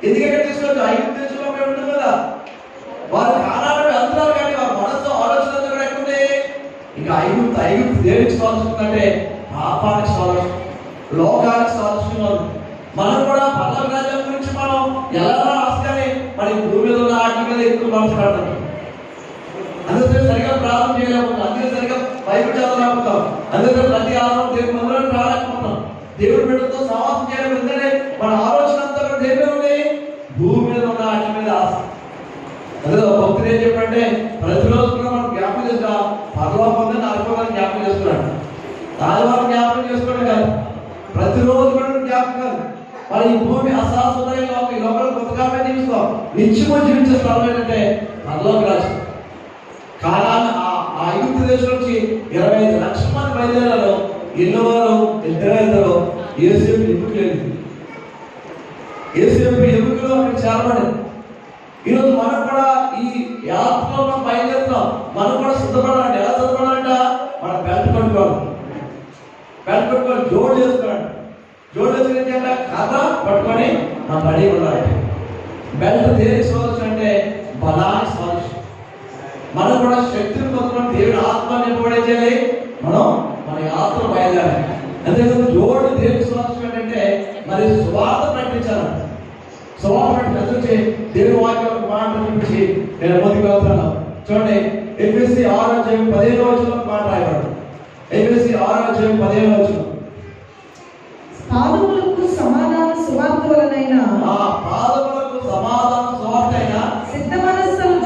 ఎందుకంటే తీసుకొచ్చావు? ఐగుప్తు దేశంలో మేము ఉంటుంది కదా. వారు కానాన్ వెళ్తున్నారు కానీ వారి మనసు ఆలోచన అంతా కూడా ఎక్కడుంది? ఇంకా ఐగుప్తు దేనికి సాధిస్తుందంటే పాపానికి సాధిస్తుంది, లోకానికి సాధిస్తున్నారు. మనం కూడా పర్లోక రాజ్యం గురించి మనం ఎలా రాసుకొని మరి భూమి మీద ఉన్న వాటి మీద ఎక్కువ మనసు పెడతాం. అందుకే సరిగా ప్రార్థన చేయలేకపోతాం, అందుకే సరిగా బైబిల్ చదవలేకపోతాం, అందుకే ప్రతి ఆహారం దేవుడి మందిరానికి రాలేకపోతాం, దేవుడి బిడ్డలతో సమాసం చేయడం. ఎందుకంటే మన ఆలోచన అంతా కూడా దేవుడే ఉంది, భూమి మీద ఉన్న వాటి మీద ఆశ. అదే భక్తులు ఏం చెప్పంటే ప్రతిరోజు కూడా మనం జ్ఞాపకం చేస్తా పర్లోకం నరకోవాలని జ్ఞాపకం చేస్తున్నాడు. ఆదివారం జ్ఞాపకం చేసుకోవడం కాదు, ప్రతిరోజు కూడా జ్ఞాపకం. మరి ఈ భూమి అశాశ్వతమైన ఈ లోపల కొత్తగా జీవిస్తాం. నిత్యము జీవించే స్థలం ఏంటంటే పరలోక రాజ్యం. కానాన్ ఆ ఐగుప్తు దేశం నుంచి 25 లక్షల మంది బయలుదేరారు. ఎన్నోవారు ఇద్దరు యోసేపు ఎముకలు వెళ్ళింది. యోసేపు ఎముకలు అక్కడ చేరబడింది. ఈరోజు మనం కూడా ఈ యాత్రలో మనం బయలుదేరుతాం. మనం కూడా సిద్ధపడాలంటే ఎలా సిద్ధపడాలంట? మన బెల్ట్ కట్టుకోవాలి, జోడు చేసుకోవాలి, జోడు వచ్చిన కర్ర పట్టుకొని మనం రెడీ ఉండాలి. బెల్ట్ దేనికి సోదరు అంటే బలానికి సోదరు. మనం కూడా శక్తిని పొందుకొని దేవుని ఆత్మ నింపబడే చేయాలి. మనం మన యాత్ర బయలుదేరాలి. అంతేకాదు జోడు దేనికి సోదరు అంటే మరి సువార్త ప్రకటించాలి. సువార్త ప్రకటించి దేవుని వాక్యం మాట చూపించి నేను ముందుకు వెళ్తున్నాను. చూడండి, ఎఫెసీ 6:15 మాట రాయబడు. ఎఫెసీ 6:15 పాదములకు సమాధాన సువార్త వలనైన పాదములకు సమాధాన సువార్త అయిన సిద్ధ మనస్సును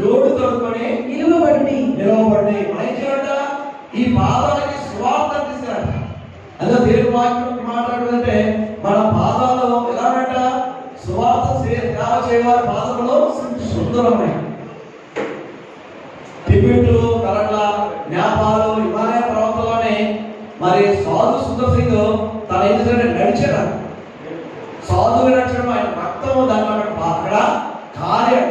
జోడు తొడుక్కొని నిలువబడి ఈ పాదాలకి సువార్త తీసుకురాడు. అదే దేవుని వాక్యం మాట్లాడుతుంటే మన పాదాలు ఎలాగంట సువార్త సేవ చేయవారి పాదములు సుందరమైన టిబెట్, కరట్ల, నేపాలు, హిమాలయ పర్వతాల్లోనే మరి సాధు సుందర్ సింగ్ తన ఏం చేశాడంటే నడిచాడు. సాధువు నడిచడం ఆయన రక్తము దాంట్లో అక్కడ కార్యం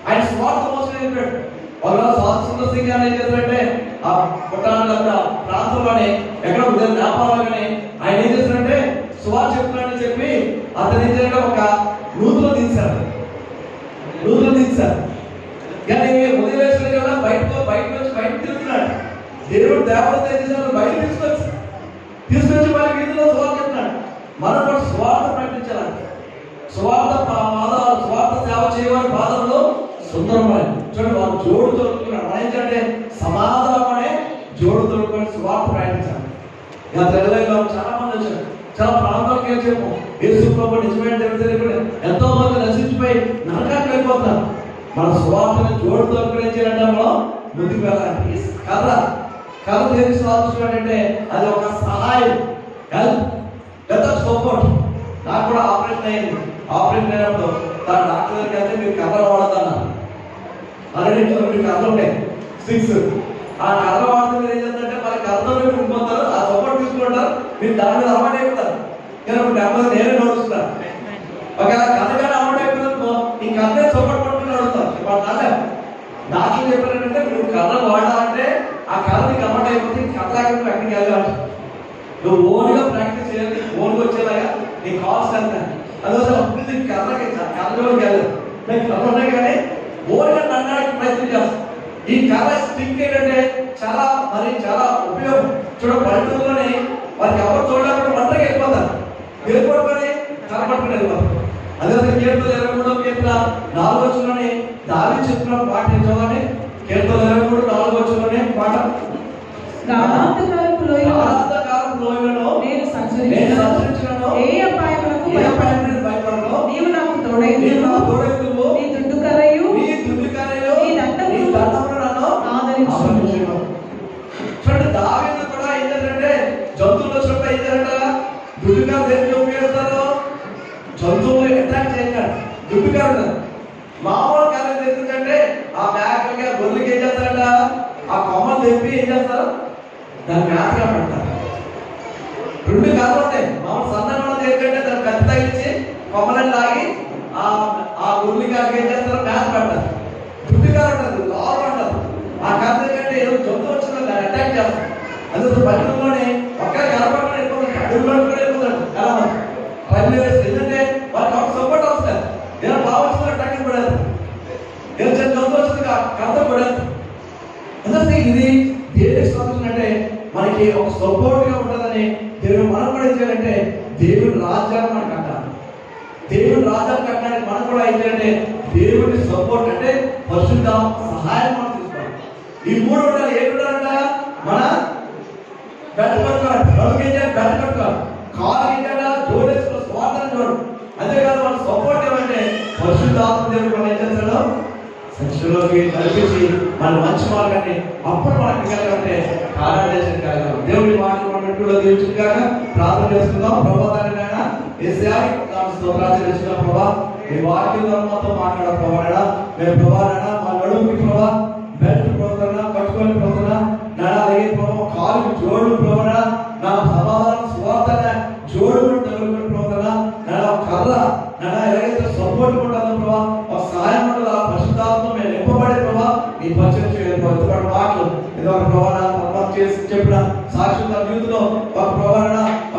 ఆయన స్వార్థ మోసం చెప్పాడు. వాళ్ళ సాధు సుందర్ సింగ్ అని ఏం చేశాడంటే ఆ పుట్టాల ప్రాంతంలోనే ఎక్కడ నేపాల్లోనే ఆయన ఏం చేశాడంటే సువార్త చెప్తున్నాడని చెప్పి అతను ఏం చేశాడంటే ఒక నూతులో దించారు. కానీ ఉదయవేశ్వరి కదా బయట తిరుగుతున్నాడు. దేవుడు దేవత బయట తీసుకొచ్చి మన వీధిలో సువార్త చెప్తున్నాడు. మనం కూడా సువార్త ప్రకటించాలి. సువార్త సేవ చేయవారి పాదంలో సుందరమైన చూడండి, వాళ్ళు జోడు తొడుక్కున్నాడు. మనం ఏంటంటే సమాధానం అనే జోడు తొడుక్కొని సువార్త ప్రకటించాలి. ఇలా తెలంగాణలో చాలా మంది వచ్చారు. చాలా ప్రాంతాలకు ఏం చెప్పు యేసు ప్రభు నిజమైన దేవుడు ఎంతో మంది నశించిపోయి నరకానికి వెళ్ళిపోతారు. మన సువార్తను జోడు తొడుక్కునే చేయాలంటే మనం ముందుకు వెళ్ళాలి. కథ దేనికి సాధించడం అంటే అది ఒక సహాయం, హెల్ప్ లేదా సపోర్ట్. నాకు కూడా ఆపరేషన్ అయింది. ఆపరేషన్ అయినప్పుడు తన డాక్టర్ దగ్గరికి వెళ్తే మీరు కథలు వాడతాను ఆల్రెడీ మీకు కథలు ఉంటాయి 6 ఆ కథలు వాడితే మీరు ఏం చేస్తారంటే మన కథలో మీరు ఉండిపోతారు. ఆ సపోర్ట్ తీసుకుంటారు. మీరు దాని మీద అలవాటు అయిపోతారు. కానీ ఇప్పుడు నెమ్మది నేనే నడుస్తున్నాను. ఒకవేళ కథ కానీ అలవాటు అయిపోతుందో ఈ కథనే సపోర్ట్ పట్టుకుని నడుస్తాను. ఇప్పుడు నాన్న డాక్టర్ చెప్పారంటే నువ్వు కథలు వాడాలంటే ఆ కథ నీకు అలవాటు అయిపోతే కథ ఎక్కడికి వెళ్ళాలి. నువ్వు ఓన్గా ప్రాక్టీస్ చేయాలి. ఓన్గా వచ్చేలాగా నీ కాల్స్ వెళ్తాను. అందుకోసం అప్పుడు కథలోకి వెళ్ళదు. నేను కథలోనే కానీ ఓన్గా నన్నడానికి ప్రయత్నం చేస్తాను. ఈ కథ స్టిక్ ఏంటంటే చాలా ఉపయోగం. చూడ పల్లెటూరులోని వారికి ఎవరు చూడలేకుండా ఒంటరిగా వెళ్ళిపోతారు. వెళ్ళిపోవడం కథ పట్టుకుని వెళ్ళిపోతారు. అదే కీర్తన 23:4 దావీదు చెప్తున్న పాట చదవండి. కీర్తన 23:4 పాట. గాఢాంధకారపు లోయలలో నేను సంచరించినను, ఏ అపాయములకు భయపడను. నీవు నాకు తోడైదువు, నీ దుడ్డు కర్రయు నీ దండమును నన్ను ఆదరించును. చూడండి, దావీదు కూడా ఏంటంటే జంతువులు వచ్చినప్పుడు ఏం చేయాలంట? దుడ్డుగా దేనికి ఉపయోగిస్తారు? జంతువులు అటాక్ చేయగలరు. దుడ్డుగా మామూలు కాలం ఎందుకంటే ఆ మేకలకి గొర్రెలకి ఏం చేస్తారంట? ఆ కొమ్మలు తెప్పి ఏం చేస్తారు? దాన్ని మేతగా పెడతారు. 2 కాలం ఉంటాయి. మామూలు సన్నగా ఏంటంటే దాన్ని కత్తి తగిలించి కొమ్మలను లాగి ఆ గొర్రెలకి ఏం చేస్తారు? మేత పెడతారు. దుడ్డుగా ఉంటుంది, లావు అంటారు. ఆ కత్తి ఏంటంటే ఏదో జంతువు వచ్చిందో దాన్ని అటాక్ చేస్తారు. అందుకు పల్లెటూరులోనే ఒక్క కనపడకుండా వెళ్ళిపోతుంది. అడుగులో వెళ్ళిపోతాడు చాలా మంది. పల్లె ఎందుకంటే వాళ్ళకి ఒక సపోర్ట్ వస్తారు. ఏదో బాగా వచ్చిందో టక్కని పడేది, ఏదో జంతువు వచ్చింది కథ పడేది. ఎందుకంటే ఇది దేవుడికి సంబంధించినట్టే మనకి ఒక సపోర్ట్ గా ఉంటుందని దేవుడు మనం కూడా ఏం చేయాలంటే దేవుడి రాజ్యాన్ని మనం కట్టాలి. దేవుడి రాజ్యాన్ని కట్టడానికి మనం కూడా ఏం చేయాలంటే దేవుడి సపోర్ట్ అంటే పరిశుద్ధ సహాయం మనం తీసుకోవాలి. ఈ 3 ఉండాలి. ఏమి ఉండాలంట? మన బెట్ట కట్టుకోవాలి, నడుము ఏం చేయాలి? బెట్ట కట్టుకోవాలి, కాలు ఏంటంటే జోడేసుకోవాలి, స్వార్థం చూడు. అంతేకాదు మన సపోర్ట్ ఏమంటే పరిశుద్ధాత్మ దేవుడు మనం ఏం చేస్తాడు? శిక్షలోకి నడిపించి మన మంచి మార్గాన్ని అప్పుడు మనకి కలగంటే కార్యాలయం కలగాలి. దేవుడి మాటలు మన ఇంట్లో దీవించుగా ప్రార్థన చేసుకుందాం. ప్రభావాలైనా స్తోత్రాలు చేస్తున్నాం. ప్రభా ఈ వాక్యం మాతో మాట్లాడ ప్రభావైనా మేము ప్రభావైనా మా నడుముకి ప్రభా బెల్ట్ ప్రభావైనా కట్టుకొని ప్రభావైనా నానా అలాగే ప్రభావ కాలు జోడు ప్రభావైనా నా సమాధానం స్వార్థ జోడు తగులుకొని ప్రభావైనా నానా కర్ర నానా ఎలాగైతే సపోర్ట్ ఉంటుందో ప్రభావ ఒక సహాయం ఉంటుందా పరిశుద్ధాత్మ మేము నింపబడే ప్రభావ నీ పరిచయం చేయాలి. మాటలు ఏదో ప్రభావ చేసి చెప్పిన సాక్షి తన జీవితంలో ఒక ప్రభావ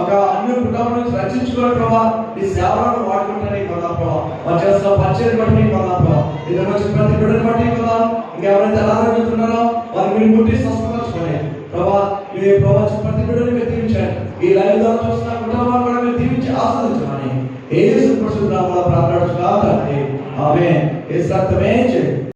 ఒక అన్ని కుటుంబం నుంచి రక్షించుకున్న ప్రభావ ఈ సేవలను వాడుకుంటాను కదా ప్రభావ వాళ్ళు చేస్తున్న పరిచయం బట్టి కదా ప్రభావ ఇద్దరు వచ్చిన ప్రతి బిడ్డను బట్టి కదా ఇంకెవరైతే అనారోగ్యంతున్నారో వారిని మీరు ముట్టి స్వస్థపరచుకోండి ప్రభావ ఈ ప్రభావ ప్రతి బిడ్డని మీరు దీవించండి ఈ లైవ్ ద్వారా చూస్తున్న కుటుంబాన్ని కూడా మీరు దీవించి ఆస్వాదించమని యేసు పరిశుద్ధ నామములో ప్రార్థిస్తున్నాము తండ్రి ఆమేన్. యేసు రక్తమే జయం.